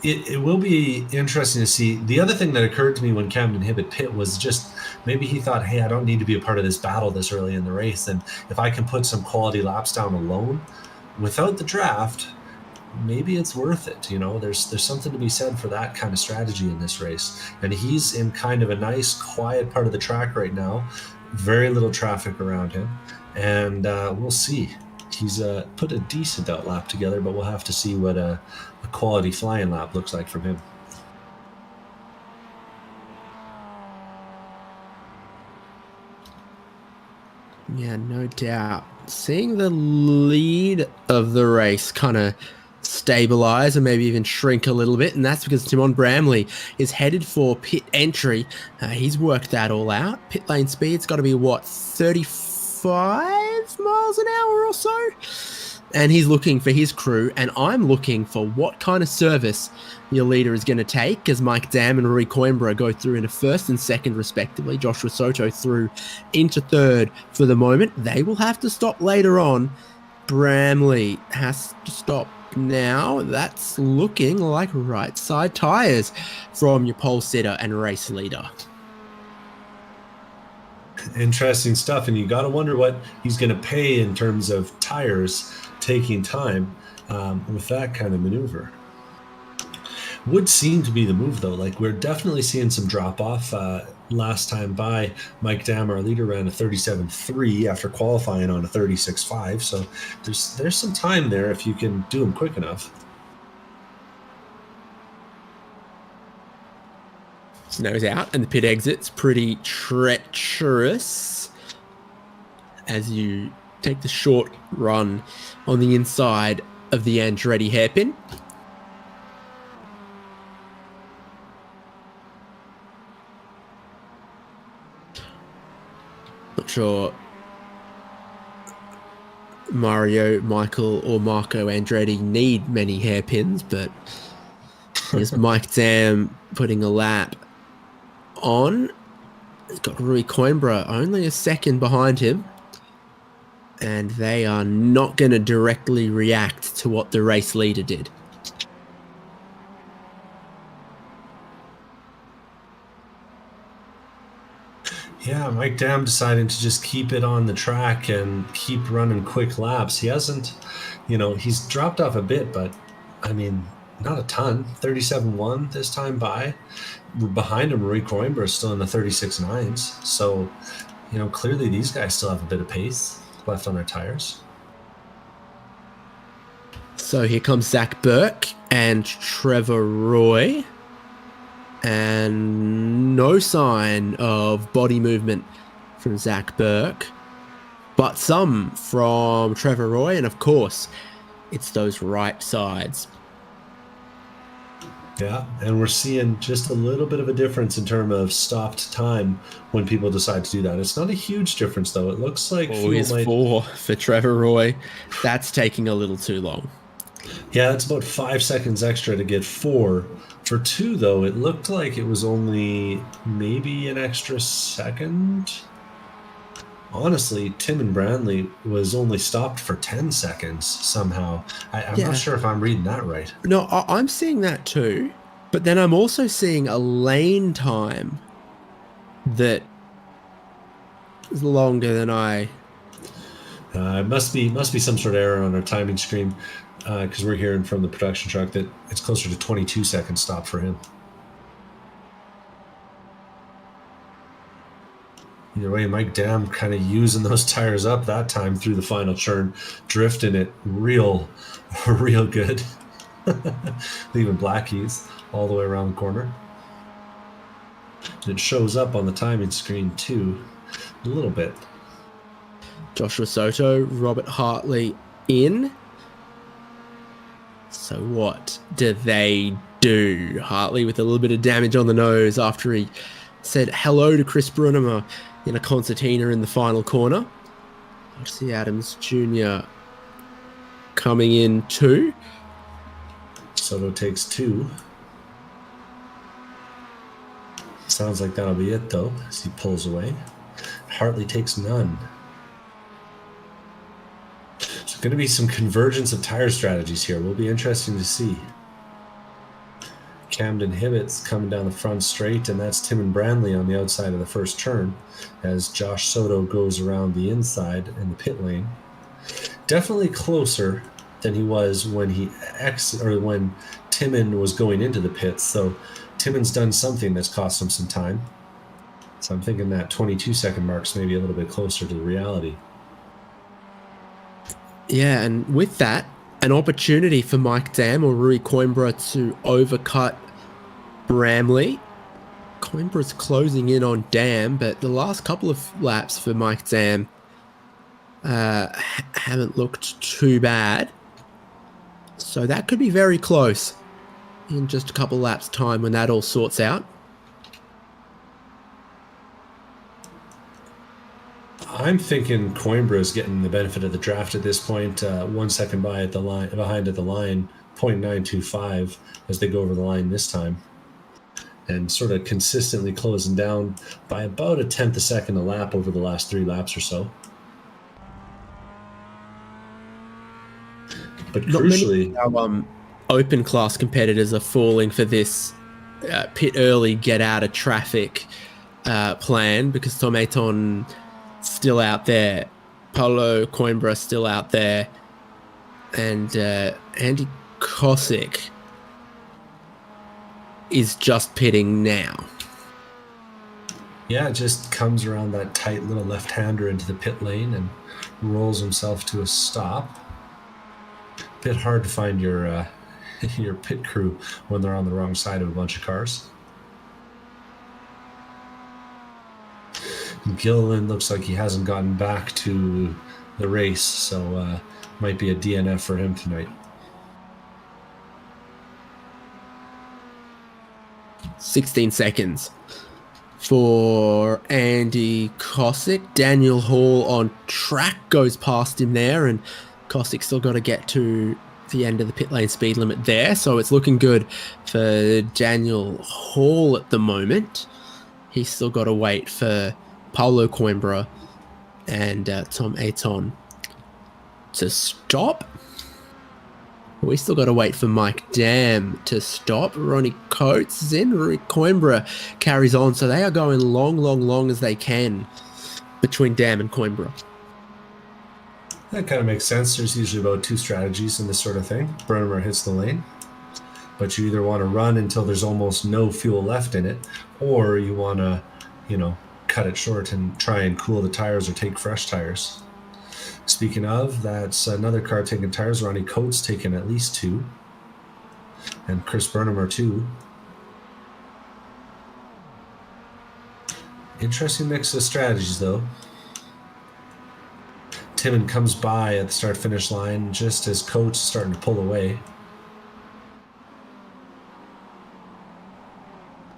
it will be interesting to see. The other thing that occurred to me when Camden Hibbett pit was just maybe he thought, hey, I don't need to be a part of this battle this early in the race, and if I can put some quality laps down alone without the draft, maybe it's worth it. You know, there's something to be said for that kind of strategy in this race. And he's in kind of a nice, quiet part of the track right now. Very little traffic around him. And we'll see. He's put a decent out lap together, but we'll have to see what a quality flying lap looks like from him. Yeah, no doubt. Seeing the lead of the race kind of stabilize and maybe even shrink a little bit, and that's because Timon Bramley is headed for pit entry. He's worked that all out. Pit lane speed's got to be, what, 35 miles an hour or so? And he's looking for his crew, and I'm looking for what kind of service your leader is going to take, as Mike Dam and Rory Coimbra go through into first and second respectively. Joshua Soto through into third for the moment. They will have to stop later on. Bramley has to stop now. That's looking like right side tyres from your pole sitter and race leader. Interesting stuff, and you got to wonder what he's going to pay in terms of tires taking time with that kind of maneuver. Would seem to be the move, though. Like, we're definitely seeing some drop off. Last time by, Mike Dam, our leader, ran a 37.3 after qualifying on a 36.5. So there's some time there if you can do them quick enough. Snow's out, and the pit exit's pretty treacherous as you take the short run on the inside of the Andretti hairpin. Not sure Mario, Michael, or Marco Andretti need many hairpins, but here's Mike Dam putting a lap on. He's got Rui Coimbra only a second behind him, and they are not going to directly react to what the race leader did. Yeah, Mike Dam deciding to just keep it on the track and keep running quick laps. He hasn't, he's dropped off a bit, but I mean, not a ton. 37.1 this time by. Behind him, Rory Coimbra is still in the 36.9s. So, clearly these guys still have a bit of pace left on their tires. So here comes Zach Burke and Trevor Roy. And no sign of body movement from Zach Burke, but some from Trevor Roy. And of course, it's those right sides. Yeah, and we're seeing just a little bit of a difference in terms of stopped time when people decide to do that. It's not a huge difference, though. It looks like Fuel 4 for Trevor Roy. That's taking a little too long. Yeah, it's about 5 seconds extra to get 4. For 2, though, it looked like it was only maybe an extra second. Honestly, Tim and Brandley was only stopped for 10 seconds somehow. I'm not sure if I'm reading that right. No, I'm seeing that too. But then I'm also seeing a lane time that is longer than I... It must be some sort of error on our timing screen. Because we're hearing from the production truck that it's closer to 22 seconds stop for him. Either way, Mike Dam kind of using those tires up that time through the final turn, drifting it real good. Leaving Blackies all the way around the corner. And it shows up on the timing screen too, a little bit. Joshua Soto, Robert Hartley in. So what do they do? Hartley with a little bit of damage on the nose after he said hello to Chris Brunnemer in a concertina in the final corner. RC Adams Jr. coming in too. Soto takes 2. Sounds like that'll be it, though, as he pulls away. Hartley takes none. There's going to be some convergence of tire strategies here. Will be interesting to see. Camden Hibbett's coming down the front straight, and that's Tim and Brandley on the outside of the first turn as Josh Soto goes around the inside in the pit lane. Definitely closer than he was when when Timon was going into the pits. So Timon's done something that's cost him some time. So I'm thinking that 22-second mark's maybe a little bit closer to the reality. Yeah, and with that, an opportunity for Mike Dam or Rui Coimbra to overcut Bramley. Coimbra's closing in on Dam, but the last couple of laps for Mike Dam haven't looked too bad. So that could be very close in just a couple laps' time when that all sorts out. I'm thinking Coimbra is getting the benefit of the draft at this point. 1 second behind at the line, 0.925 as they go over the line this time, and sort of consistently closing down by about a tenth a second a lap over the last 3 laps or so. But crucially, our open class competitors are falling for this pit early, get out of traffic plan because Tom Ayton still out there, Paulo Coimbra still out there, and Andy Kosick is just pitting now. Yeah, just comes around that tight little left-hander into the pit lane and rolls himself to a stop. Bit hard to find your your pit crew when they're on the wrong side of a bunch of cars. Gilliland looks like he hasn't gotten back to the race, so might be a DNF for him tonight. 16 seconds for Andy Kosick. Daniel Hall on track goes past him there, and Kosick still got to get to the end of the pit lane speed limit there, so it's looking good for Daniel Hall at the moment. He's still got to wait for Paulo Coimbra and Tom Ayton to stop. We still got to wait for Mike Dam to stop. Ronnie Coates is in. Rui Coimbra carries on, so they are going long as they can between Dam and Coimbra. That kind of makes sense. There's usually about 2 strategies in this sort of thing. Brunnemer hits the lane, but you either want to run until there's almost no fuel left in it, or you want to, cut it short and try and cool the tires or take fresh tires. Speaking of, that's another car taking tires. Ronnie Coates taking at least 2. And Chris Burnham are 2. Interesting mix of strategies, though. Timon comes by at the start-finish line just as Coates is starting to pull away.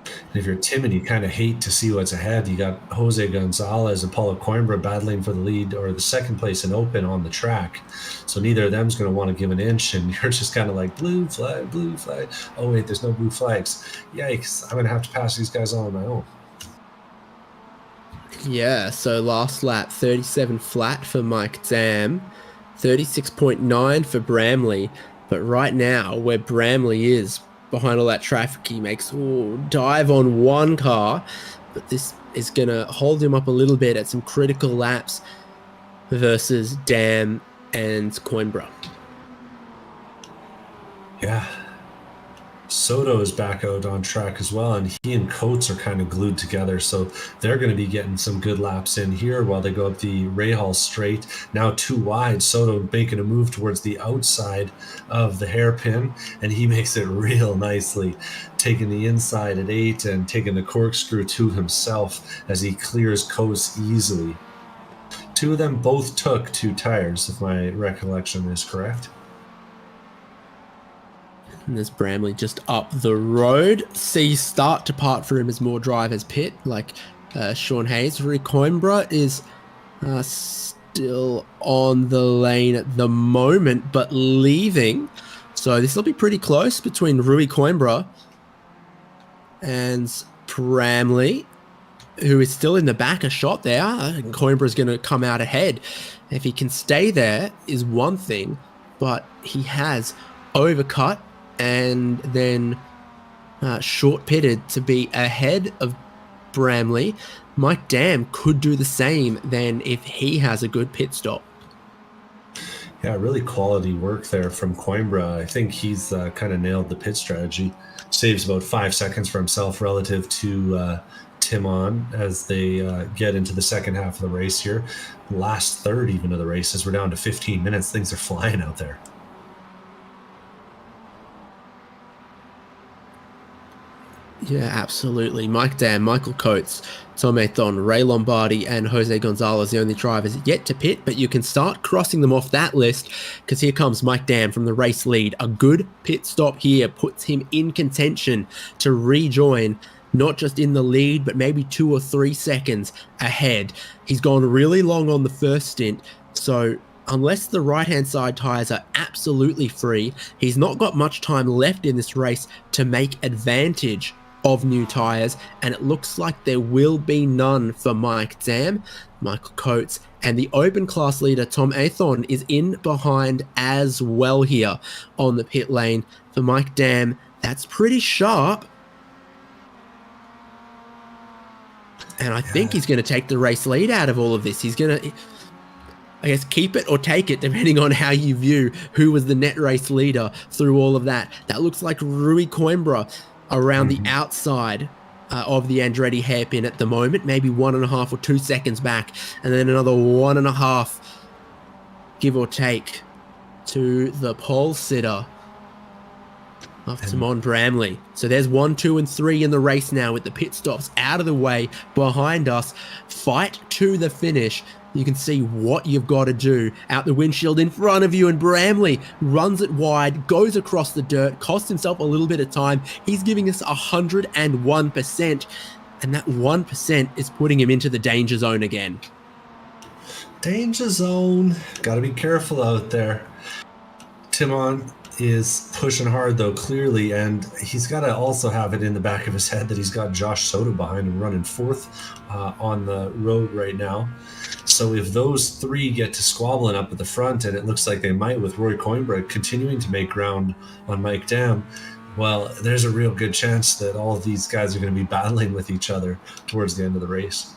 And if you're Timon, you kind of hate to see what's ahead. You got Jose Gonzalez and Paulo Coimbra battling for the lead or the second place in open on the track. So neither of them's going to want to give an inch, and you're just kind of like, blue flag, blue flag. Oh, wait, there's no blue flags. Yikes, I'm going to have to pass these guys all on my own. Yeah, so last lap, 37 flat for Mike Dam, 36.9 for Bramley. But right now, where Bramley is, behind all that traffic, he makes a dive on one car, but this is going to hold him up a little bit at some critical laps versus Dam and Coimbra. Yeah. Soto is back out on track as well, and he and Coates are kind of glued together, so they're going to be getting some good laps in here while they go up the Rahal straight. Now 2 wide, Soto making a move towards the outside of the hairpin, and he makes it real nicely, taking the inside at 8 and taking the corkscrew to himself as he clears Coates easily. 2 of them both took 2 tires, if my recollection is correct. And there's Bramley just up the road. See start to part for him as more drivers pit, like Sean Hayes. Rui Coimbra is still on the lane at the moment, but leaving. So this will be pretty close between Rui Coimbra and Bramley, who is still in the back a shot there. Coimbra's going to come out ahead. If he can stay there is one thing, but he has overcut and then short pitted to be ahead of Bramley. Mike Dam could do the same then if he has a good pit stop. Yeah, really quality work there from Coimbra. I think he's kind of nailed the pit strategy. Saves about 5 seconds for himself relative to Timon as they get into the second half of the race here. Last third even of the race, as we're down to 15 minutes. Things are flying out there. Yeah, absolutely. Mike Dam, Michael Coates, Tom Athon, Ray Lombardi, and Jose Gonzalez, the only drivers yet to pit, but you can start crossing them off that list because here comes Mike Dam from the race lead. A good pit stop here puts him in contention to rejoin, not just in the lead, but maybe 2 or 3 seconds ahead. He's gone really long on the first stint, so unless the right-hand side tyres are absolutely free, he's not got much time left in this race to make advantage of new tyres, and it looks like there will be none for Mike Dam. Michael Coates and the open class leader Tom Athon is in behind as well here on the pit lane for Mike Dam. That's pretty sharp, and I think he's going to take the race lead out of all of this. He's going to, I guess, keep it or take it, depending on how you view who was the net race leader through all of that. That looks like Rui Coimbra around the outside of the Andretti hairpin at the moment, maybe 1.5 or 2 seconds back, and then another 1.5, give or take, to the pole sitter of Timon Bramley. So there's 1, 2, and 3 in the race now with the pit stops out of the way behind us. Fight to the finish. You can see what you've got to do out the windshield in front of you, and Bramley runs it wide, goes across the dirt, costs himself a little bit of time. He's giving us 101%, and that 1% is putting him into the danger zone again. Danger zone. Got to be careful out there. Timon is pushing hard, though, clearly, and he's got to also have it in the back of his head that he's got Josh Soto behind him running 4th on the road right now. So if those 3 get to squabbling up at the front, and it looks like they might with Roy Coimbra continuing to make ground on Mike Dam, well, there's a real good chance that all of these guys are going to be battling with each other towards the end of the race.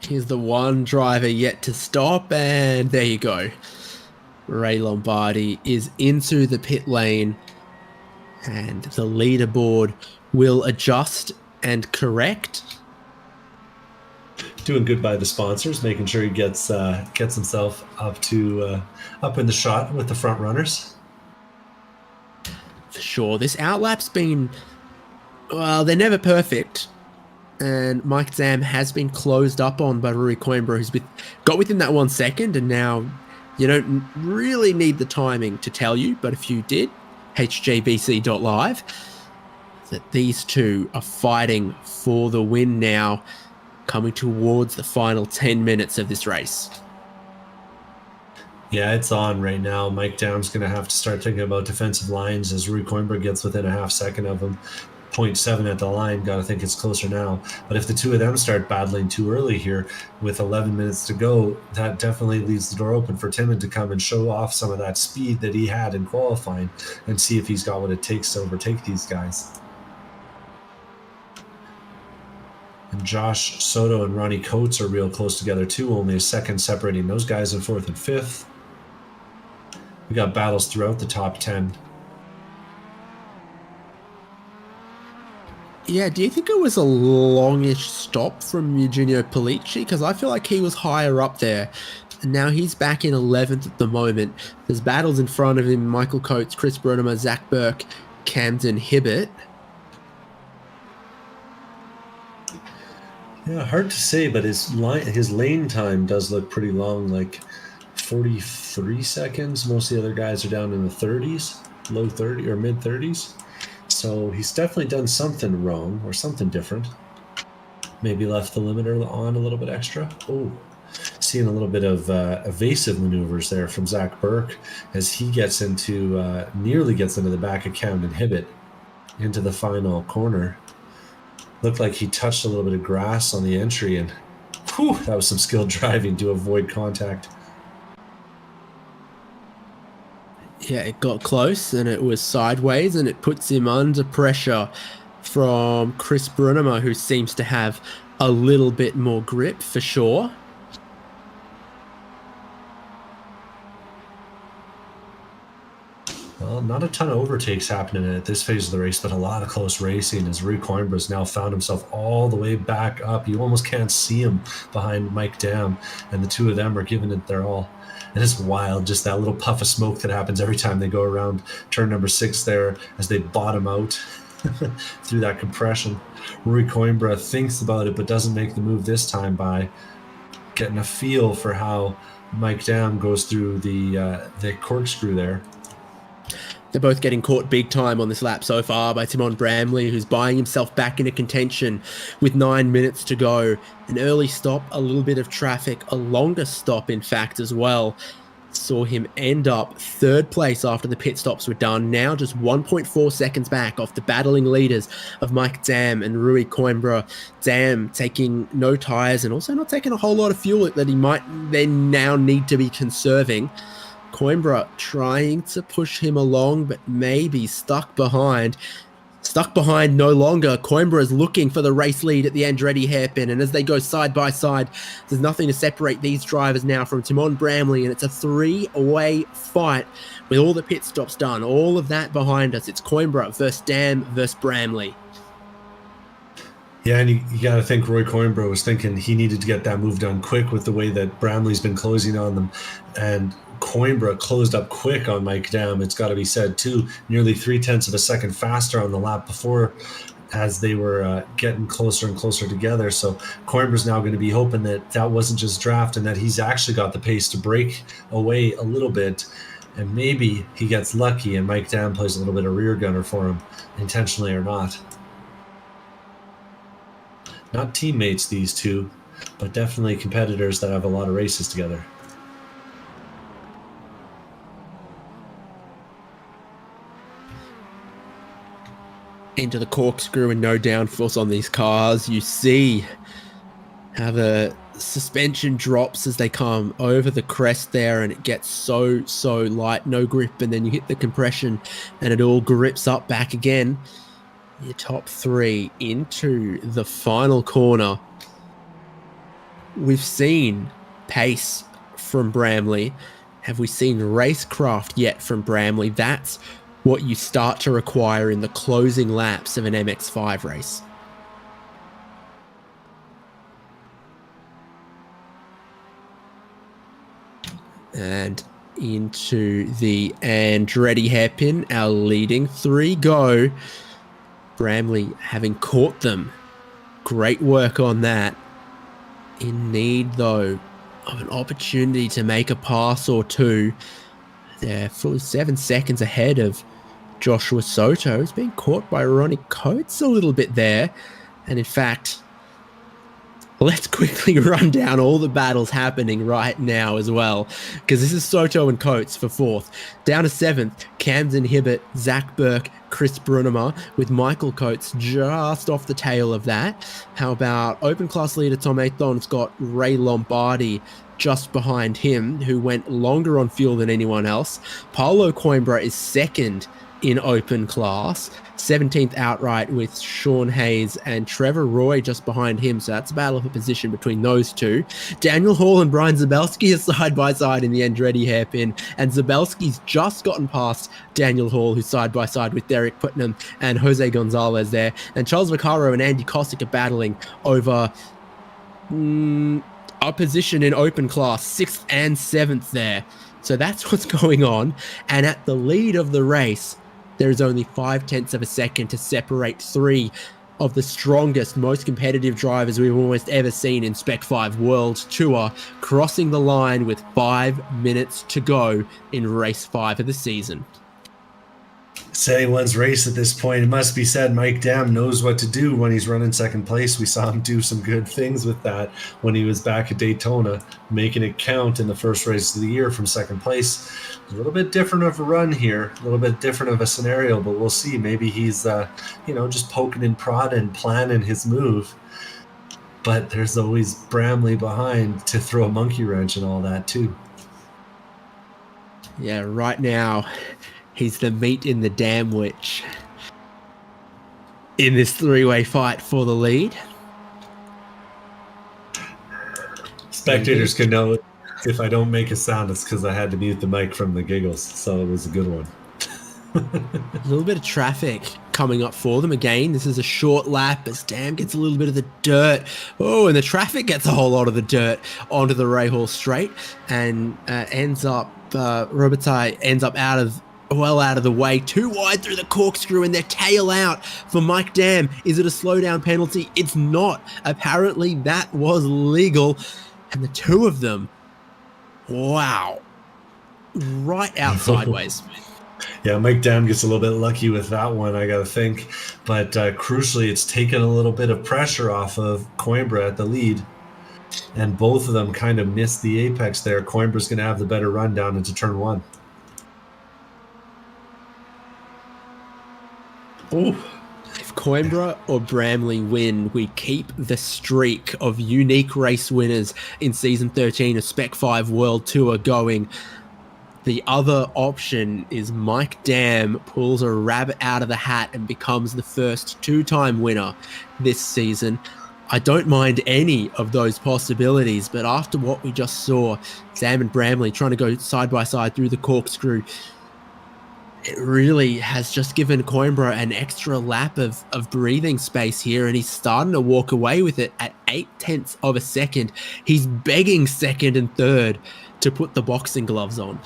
Here's the one driver yet to stop, and there you go. Ray Lombardi is into the pit lane, and the leaderboard will adjust and correct. doing good by the sponsors, making sure he gets himself up in the shot with the front runners. For sure. This outlap's been, well, they're never perfect. And Mike Zam has been closed up on by Rui Coimbra, who's got within that 1 second, and now you don't really need the timing to tell you, but if you did, HJBC.live, that these two are fighting for the win now, coming towards the final 10 minutes of this race. Yeah, it's on right now. Mike Dam's going to have to start thinking about defensive lines as Rui Coimbra gets within a half second of him. 0.7 at the line, got to think it's closer now. But if the two of them start battling too early here with 11 minutes to go, that definitely leaves the door open for Timon to come and show off some of that speed that he had in qualifying and see if he's got what it takes to overtake these guys. And Josh Soto and Ronnie Coates are real close together too, only a second separating those guys in 4th and 5th. We got battles throughout the top 10. Yeah, do you think it was a longish stop from Eugenio Pollicci? Because I feel like he was higher up there. And now he's back in 11th at the moment. There's battles in front of him: Michael Coates, Chris Brunema, Zach Burke, Camden Hibbert. Yeah, hard to say, but his lane time does look pretty long, like 43 seconds. Most of the other guys are down in the 30s, low 30 or mid 30s. So he's definitely done something wrong or something different. Maybe left the limiter on a little bit extra. Oh, seeing a little bit of evasive maneuvers there from Zach Burke as he gets into, nearly gets into the back of Camden Hibbert into the final corner. Looked like he touched a little bit of grass on the entry, and whew, that was some skilled driving to avoid contact. Yeah, it got close and it was sideways, and it puts him under pressure from Chris Brunema, who seems to have a little bit more grip for sure. Well, not a ton of overtakes happening at this phase of the race, but a lot of close racing as Rui Coimbra's now found himself all the way back up. You almost can't see him behind Mike Dam, and the two of them are giving it their all. And it's wild, just that little puff of smoke that happens every time they go around turn number 6 there as they bottom out through that compression. Rui Coimbra thinks about it but doesn't make the move this time by getting a feel for how Mike Dam goes through the corkscrew there. They're both getting caught big time on this lap so far by Timon Bramley, who's buying himself back into contention with 9 minutes to go. An early stop, a little bit of traffic, a longer stop, in fact, as well. Saw him end up 3rd place after the pit stops were done. Now just 1.4 seconds back off the battling leaders of Mike Dam and Rui Coimbra. Dam taking no tyres and also not taking a whole lot of fuel that he might then now need to be conserving. Coimbra trying to push him along, but maybe stuck behind. Stuck behind no longer. Coimbra is looking for the race lead at the Andretti hairpin, and as they go side by side, there's nothing to separate these drivers now from Timon Bramley, and it's a 3-way fight with all the pit stops done. All of that behind us. It's Coimbra versus Dam versus Bramley. Yeah, and you got to think Rui Coimbra was thinking he needed to get that move done quick with the way that Bramley's been closing on them, and Coimbra closed up quick on Mike Dam. It's got to be said too, nearly 0.3 of a second faster on the lap before as they were getting closer and closer together. So Coimbra's now going to be hoping that that wasn't just draft and that he's actually got the pace to break away a little bit, and maybe he gets lucky and Mike Dam plays a little bit of rear gunner for him, intentionally or not. Not teammates, these two, but definitely competitors that have a lot of races together. Into the corkscrew and no downforce on these cars. You see how the suspension drops as they come over the crest there, and it gets so light, no grip, and then you hit the compression and it all grips up back again. Your top 3 into the final corner. We've seen pace from Bramley. Have we seen racecraft yet from Bramley? That's what you start to require in the closing laps of an MX-5 race. And into the Andretti hairpin, our leading 3 go. Bramley having caught them. Great work on that. In need, though, of an opportunity to make a pass or two. They're fully 7 seconds ahead of Joshua Soto, who's been caught by Ronnie Coates a little bit there. And in fact, let's quickly run down all the battles happening right now as well, because this is Soto and Coates for 4th. Down to 7th, Camden Hibbert, Zach Burke, Chris Brunema, with Michael Coates just off the tail of that. How about open class leader Tom Athon's got Ray Lombardi just behind him, who went longer on fuel than anyone else. Paulo Coimbra is 2nd in open class, 17th outright with Sean Hayes and Trevor Roy just behind him. So that's a battle for position between those two. Daniel Hall and Brian Zabelski are side by side in the Andretti hairpin, and Zabelski's just gotten past Daniel Hall, who's side by side with Derek Putnam and Jose Gonzalez there. And Charles Vaccaro and Andy Kostick are battling over a position in open class, 6th and 7th there. So that's what's going on. And at the lead of the race, there is only 0.5 of a second to separate 3 of the strongest, most competitive drivers we've almost ever seen in Spec-5 World Tour, crossing the line with 5 minutes to go in race 5 of the season. It's anyone's race at this point. It must be said, Mike Dam knows what to do when he's running 2nd place. We saw him do some good things with that when he was back at Daytona, making it count in the first race of the year from 2nd place. A little bit different of a run here, a little bit different of a scenario, but we'll see. Maybe he's, just poking and prodding and planning his move. But there's always Bramley behind to throw a monkey wrench and all that too. Yeah, right now, he's the meat in the damwich in this 3-way fight for the lead. Spectators can know if I don't make a sound, it's because I had to mute the mic from the giggles, so it was a good one. A little bit of traffic coming up for them again. This is a short lap as Dam gets a little bit of the dirt. Oh, and the traffic gets a whole lot of the dirt onto the Rahal Straight, and Robitaille ends up out of the way, too wide through the corkscrew, and their tail out for Mike Dam. Is it a slowdown penalty? It's not. Apparently that was legal. And the two of them, wow, right out sideways. Yeah, Mike Dam gets a little bit lucky with that one, I got to think. But crucially, it's taken a little bit of pressure off of Coimbra at the lead. And both of them kind of missed the apex there. Coimbra's going to have the better run down into turn 1. Oh, if Coimbra or Bramley win, we keep the streak of unique race winners in Season 13 of Spec-5 World Tour going. The other option is Mike Dam pulls a rabbit out of the hat and becomes the first 2-time winner this season. I don't mind any of those possibilities, but after what we just saw, Sam and Bramley trying to go side by side through the corkscrew, it really has just given Coimbra an extra lap of breathing space here, and he's starting to walk away with it at 0.8 of a second. He's begging 2nd and 3rd to put the boxing gloves on.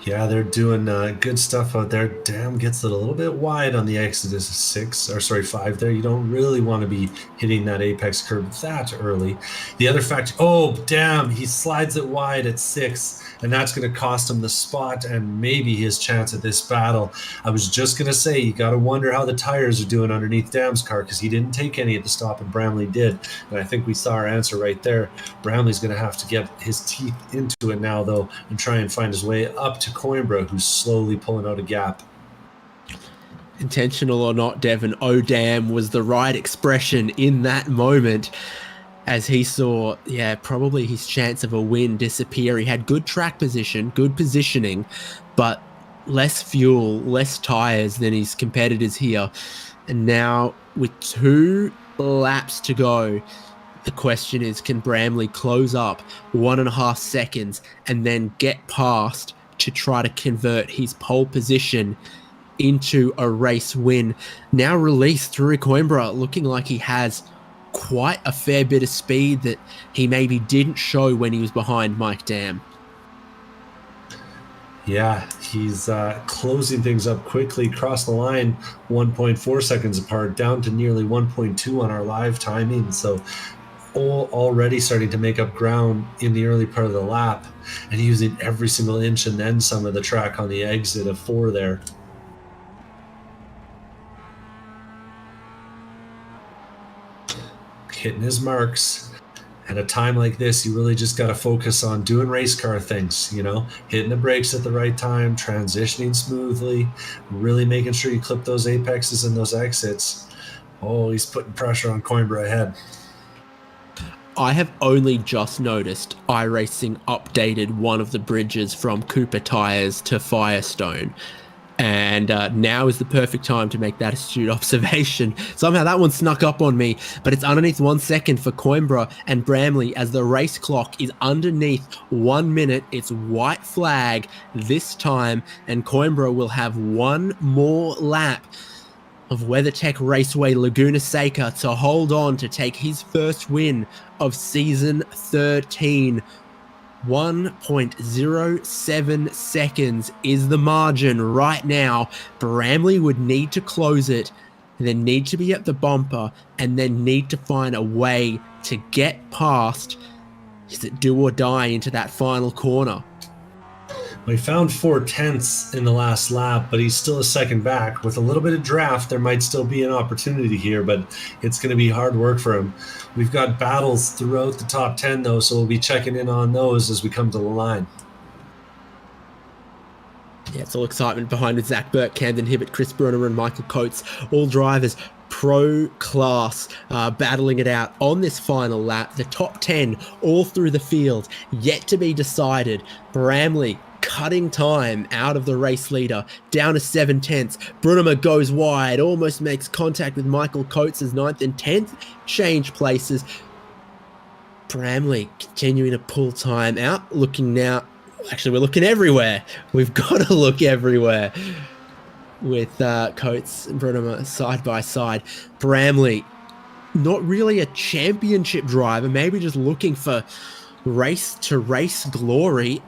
Yeah, they're doing good stuff out there. Dam gets it a little bit wide on the Exodus 5 there. You don't really want to be hitting that apex curve that early. The other fact, Dam, he slides it wide at 6, and that's going to cost him the spot and maybe his chance at this battle. I was just going to say, you got to wonder how the tires are doing underneath Dam's car, because he didn't take any at the stop and Bramley did. And I think we saw our answer right there. Bramley's going to have to get his teeth into it now, though, and try and find his way up to Coimbra, who's slowly pulling out a gap. Intentional or not, Devon, Dam was the right expression in that moment, as he saw, probably his chance of a win disappear. He had good track position, good positioning, but less fuel, less tires than his competitors here. And now with 2 laps to go, the question is, can Bramley close up 1.5 seconds and then get past to try to convert his pole position into a race win? Now released through Coimbra, looking like he has quite a fair bit of speed that he maybe didn't show when he was behind Mike Dam. Yeah, he's closing things up quickly, across the line 1.4 seconds apart, down to nearly 1.2 on our live timing. So already starting to make up ground in the early part of the lap and using every single inch and then some of the track on the exit of 4 there. Hitting his marks. At a time like this, you really just got to focus on doing race car things, hitting the brakes at the right time, transitioning smoothly, really making sure you clip those apexes and those exits. Oh, he's putting pressure on Coimbra ahead. I have only just noticed iRacing updated one of the bridges from Cooper Tires to Firestone. And now is the perfect time to make that astute observation. Somehow that one snuck up on me, but it's underneath 1 second for Coimbra and Bramley as the race clock is underneath 1 minute. It's white flag this time, and Coimbra will have one more lap of WeatherTech Raceway Laguna Seca to hold on to take his first win of season 13. 1.07 seconds is the margin right now. Bramley would need to close it, and then need to be at the bumper, and then need to find a way to get past. Is it do or die into that final corner? Well, he found 4/10 in the last lap, but he's still a second back. With a little bit of draft, there might still be an opportunity here, but it's going to be hard work for him. We've got battles throughout the top 10, though, so we'll be checking in on those as we come to the line. Yeah, it's all excitement behind with Zach Burke, Camden Hibbert, Chris Brunner, and Michael Coates. All drivers pro class battling it out on this final lap. The top 10 all through the field, yet to be decided. Bramley cutting time out of the race leader, down to 7/10. Brunner goes wide, almost makes contact with Michael Coates as 9th and 10th change places. Bramley continuing to pull time out, looking now. Actually, we're looking everywhere. We've got to look everywhere with Coates and Brunner side by side. Bramley, not really a championship driver, maybe just looking for race-to-race glory.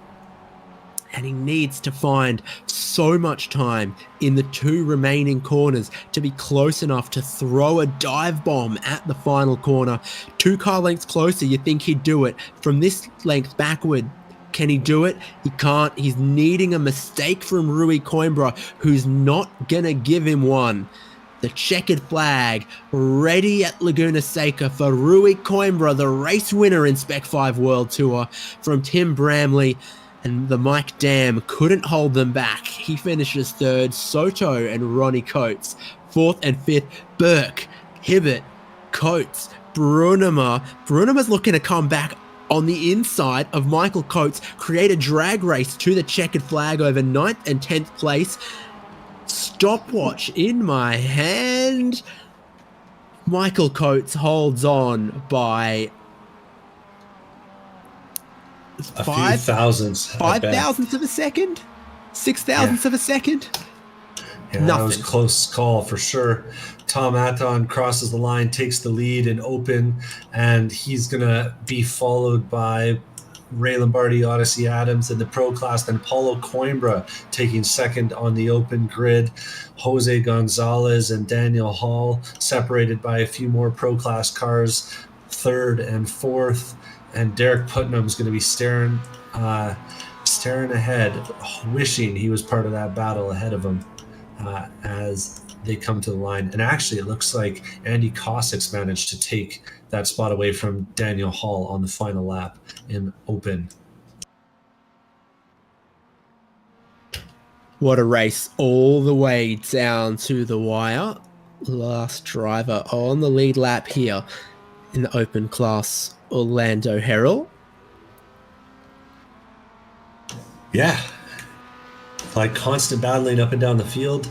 And he needs to find so much time in the 2 remaining corners to be close enough to throw a dive bomb at the final corner. 2 car lengths closer, you think he'd do it. From this length backward, can he do it? He can't. He's needing a mistake from Rui Coimbra, who's not going to give him one. The checkered flag ready at Laguna Seca for Rui Coimbra, the race winner in Spec-5 World Tour, from Tim Bramley. And the Mike Dam couldn't hold them back. He finishes 3rd. Soto and Ronnie Coates 4th and 5th. Burke, Hibbert, Coates, Brunner. Brunner's looking to come back on the inside of Michael Coates, create a drag race to the checkered flag over 9th and 10th place. Stopwatch in my hand. Michael Coates holds on by a few thousandths. 5 thousandths of a second? 6 thousandths of a second? Yeah, that was a close call for sure. Tom Atton crosses the line, takes the lead in open, and he's going to be followed by Ray Lombardi, Odyssey Adams in the pro class, then Paulo Coimbra taking 2nd on the open grid. Jose Gonzalez and Daniel Hall separated by a few more pro class cars, 3rd and 4th. And Derek Putnam's going to be staring ahead, wishing he was part of that battle ahead of him as they come to the line. And actually, it looks like Andy Cossack's managed to take that spot away from Daniel Hall on the final lap in open. What a race all the way down to the wire. Last driver on the lead lap here in the open class, Orlando Herald. Yeah. Like constant battling up and down the field.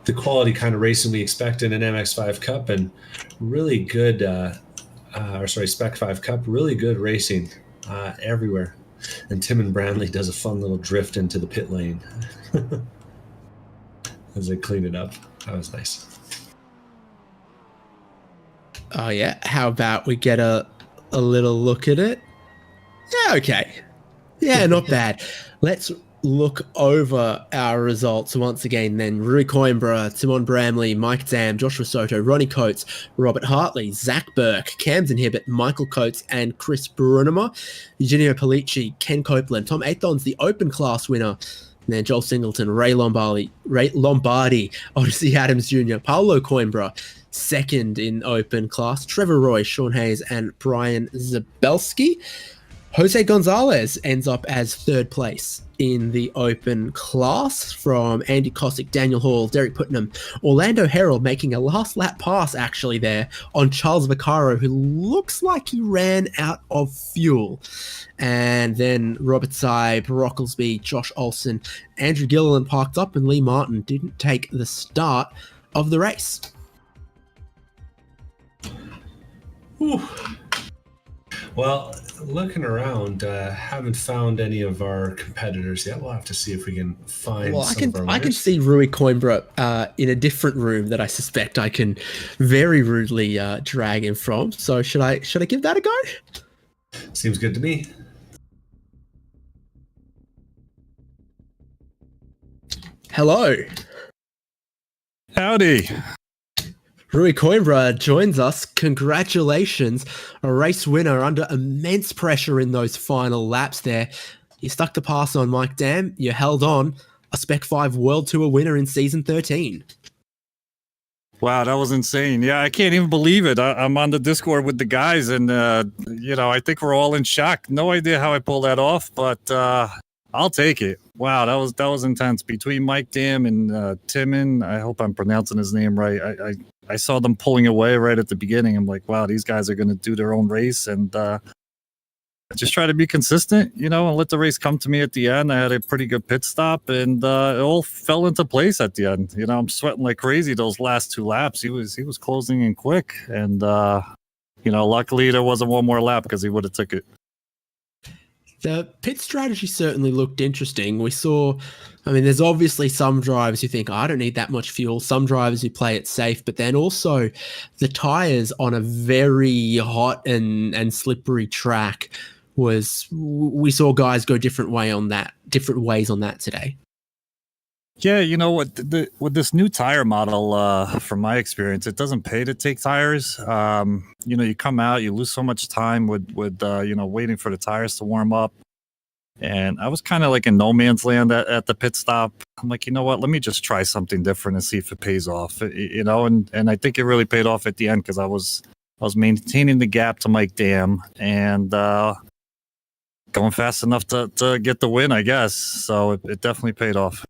The quality kind of racing we expect in an MX-5 Cup, and really good, Spec-5 Cup, really good racing everywhere. And Tim and Brandley does a fun little drift into the pit lane as they clean it up. That was nice. Oh yeah, how about we get a little look at it? Yeah, okay. Yeah, not bad. Let's look over our results once again then. Rui Coimbra, Timon Bramley, Mike Dam, Joshua Soto, Ronnie Coates, Robert Hartley, Zach Burke, Camden Hibbett, Michael Coates, and Chris Brunema, Eugenio Polici, Ken Copeland, Tom Athon's the open class winner. And then Joel Singleton, Ray Lombardi, Odyssey Adams Jr., Paolo Coimbra, second in open class, Trevor Roy, Sean Hayes, and Brian Zabelski. Jose Gonzalez ends up as third place in the open class from Andy Kosick, Daniel Hall, Derek Putnam, Orlando Herald making a last lap pass actually there on Charles Vaccaro, who looks like he ran out of fuel. And then Robert Sy, Brocklesby, Josh Olson, Andrew Gilliland parked up, and Lee Martin didn't take the start of the race. Whew. Well, looking around, haven't found any of our competitors yet. We'll have to see if we can find some of our winners. I can see Rui Coimbra in a different room that I suspect I can very rudely drag him from. So should I give that a go? Seems good to me. Hello. Howdy. Rui Coimbra joins us. Congratulations. A race winner under immense pressure in those final laps there. You stuck the pass on Mike Dam. You held on. A Spec-5 World Tour winner in season 13. Wow, that was insane. Yeah, I can't even believe it. I'm on the Discord with the guys, and, I think we're all in shock. No idea how I pulled that off, but I'll take it. Wow, that was intense. Between Mike Dam and Timon, I hope I'm pronouncing his name right. I saw them pulling away right at the beginning. I'm like, wow, these guys are going to do their own race, and just try to be consistent, and let the race come to me at the end. I had a pretty good pit stop, and it all fell into place at the end. I'm sweating like crazy those last two laps. He was closing in quick, and luckily there wasn't one more lap because he would have took it. The pit strategy certainly looked interesting. We saw, there's obviously some drivers who think, I don't need that much fuel. Some drivers who play it safe, but then also the tires on a very hot and slippery track we saw guys go different ways on that today. Yeah, with this new tire model, from my experience, it doesn't pay to take tires. You come out, you lose so much time with waiting for the tires to warm up. And I was kind of like in no man's land at the pit stop. I'm like, you know what? Let me just try something different and see if it pays off. And I think it really paid off at the end because I was maintaining the gap to Mike Dam and going fast enough to get the win, I guess. So it definitely paid off.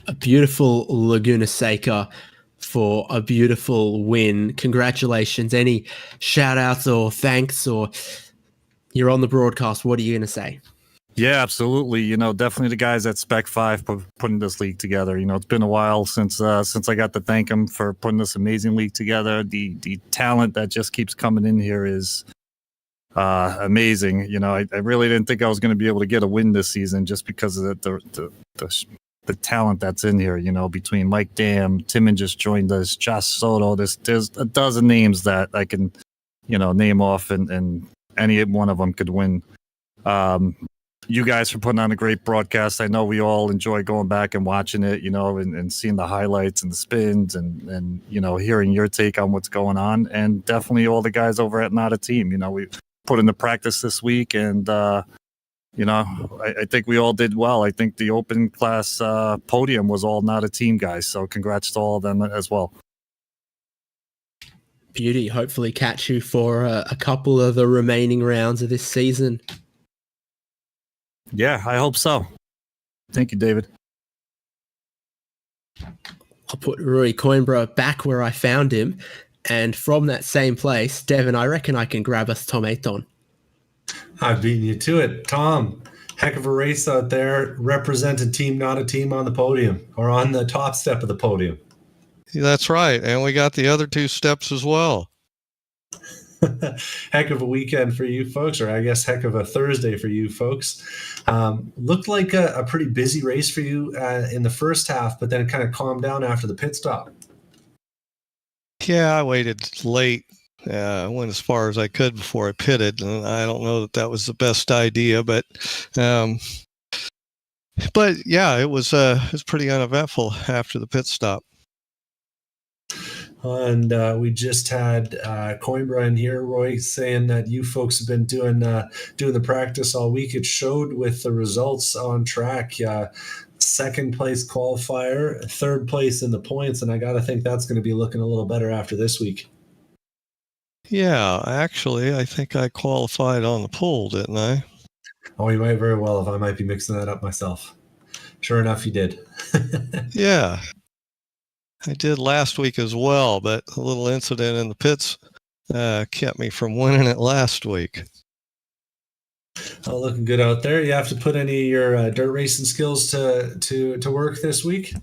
A beautiful Laguna Seca for a beautiful win. Congratulations. Any shout outs or thanks, or you're on the broadcast, what are you going to say? Yeah, absolutely. Definitely the guys at Spec-5 putting this league together. It's been a while since I got to thank them for putting this amazing league together. The talent that just keeps coming in here is amazing. I really didn't think I was going to be able to get a win this season just because of the talent that's in here, between Mike Dam, Timon just joined us, Josh Soto. There's a dozen names that I can, name off, and any one of them could win. You guys for putting on a great broadcast. I know we all enjoy going back and watching it, and seeing the highlights and the spins and hearing your take on what's going on. And definitely all the guys over at Not a Team. We put into practice this week, and I think we all did well. I think the open class podium was all Not a Team guys. So congrats to all of them as well. Beauty. Hopefully catch you for a couple of the remaining rounds of this season. Yeah, I hope so. Thank you, David. I'll put Rui Coimbra back where I found him. And from that same place, Devin, I reckon I can grab us Tom Aton. I've beaten you to it. Tom, heck of a race out there. Represented Team Not a Team on the podium, or on the top step of the podium. That's right. And we got the other two steps as well. Heck of a weekend for you folks, or I guess heck of a Thursday for you folks. Looked like a pretty busy race for you in the first half, but then it kind of calmed down after the pit stop. Yeah, I waited late. Went as far as I could before I pitted, and I don't know that was the best idea, um, but yeah, it was pretty uneventful after the pit stop. And we just had Coimbra in here, Roy, saying that you folks have been doing the practice all week. It showed with the results on track. Second place qualifier, third place in the points, and I got to think that's going to be looking a little better after this week. Yeah, actually, I think I qualified on the pole, didn't I? Oh, you might very well have. I might be mixing that up myself. Sure enough, you did. Yeah, I did last week as well, but a little incident in the pits kept me from winning it last week. Oh, looking good out there. You have to put any of your dirt racing skills to work this week?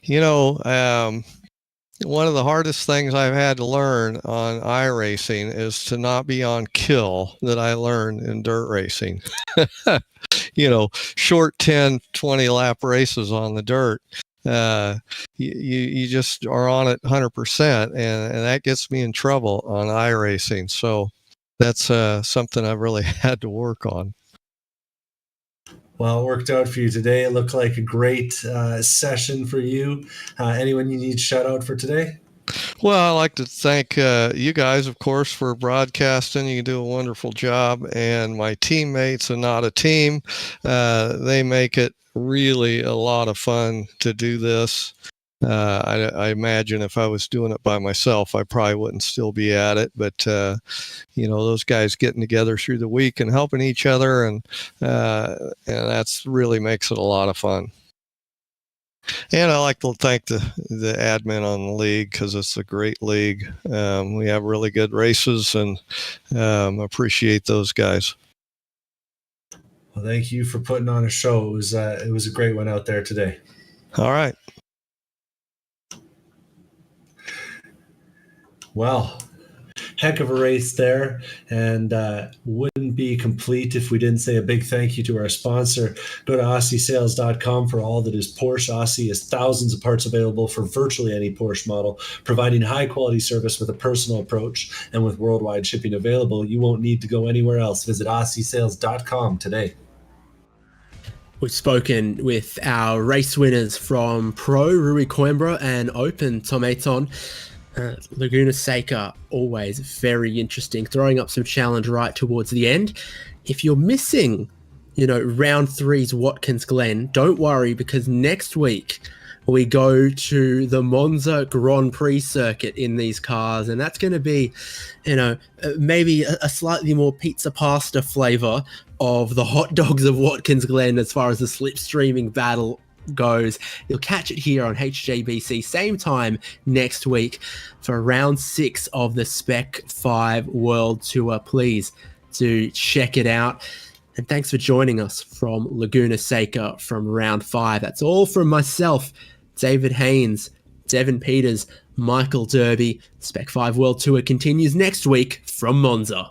You know, one of the hardest things I've had to learn on iRacing is to not be on kill that I learned in dirt racing. You know, short 10, 20 lap races on the dirt. You just are on it 100%, and that gets me in trouble on iRacing. So that's something I've really had to work on. Well, it worked out for you today. It looked like a great session for you. Anyone you need to shout out for today? Well, I'd like to thank you guys, of course, for broadcasting. You do a wonderful job. And my teammates and Not a Team, they make it really a lot of fun to do this. I imagine if I was doing it by myself, I probably wouldn't still be at it. But, you know, those guys getting together through the week and helping each other, and that's really makes it a lot of fun. And I like to thank the admin on the league, because it's a great league. We have really good races, and appreciate those guys. Well, thank you for putting on a show. It was a great one out there today. All right. Well, heck of a race there, and wouldn't be complete if we didn't say a big thank you to our sponsor. Go to AussieSales.com for all that is Porsche. Aussie has thousands of parts available for virtually any Porsche model, providing high quality service with a personal approach, and with worldwide shipping available. You won't need to go anywhere else. Visit AussieSales.com today. We've spoken with our race winners from Pro, Rui Coimbra, and Open, Tom Ayton. Laguna Seca, always very interesting, throwing up some challenge right towards the end. If you're missing, round three's Watkins Glen, don't worry, because next week we go to the Monza Grand Prix circuit in these cars, and that's going to be, maybe a slightly more pizza pasta flavor of the hot dogs of Watkins Glen as far as the slipstreaming battle goes. You'll catch it here on HJBC, same time next week for round 6 of the Spec-5 World Tour. Please do check it out. And thanks for joining us from Laguna Seca from round 5. That's all from myself, David Haynes, Devin Peters, Michael Derby. Spec-5 World Tour continues next week from Monza.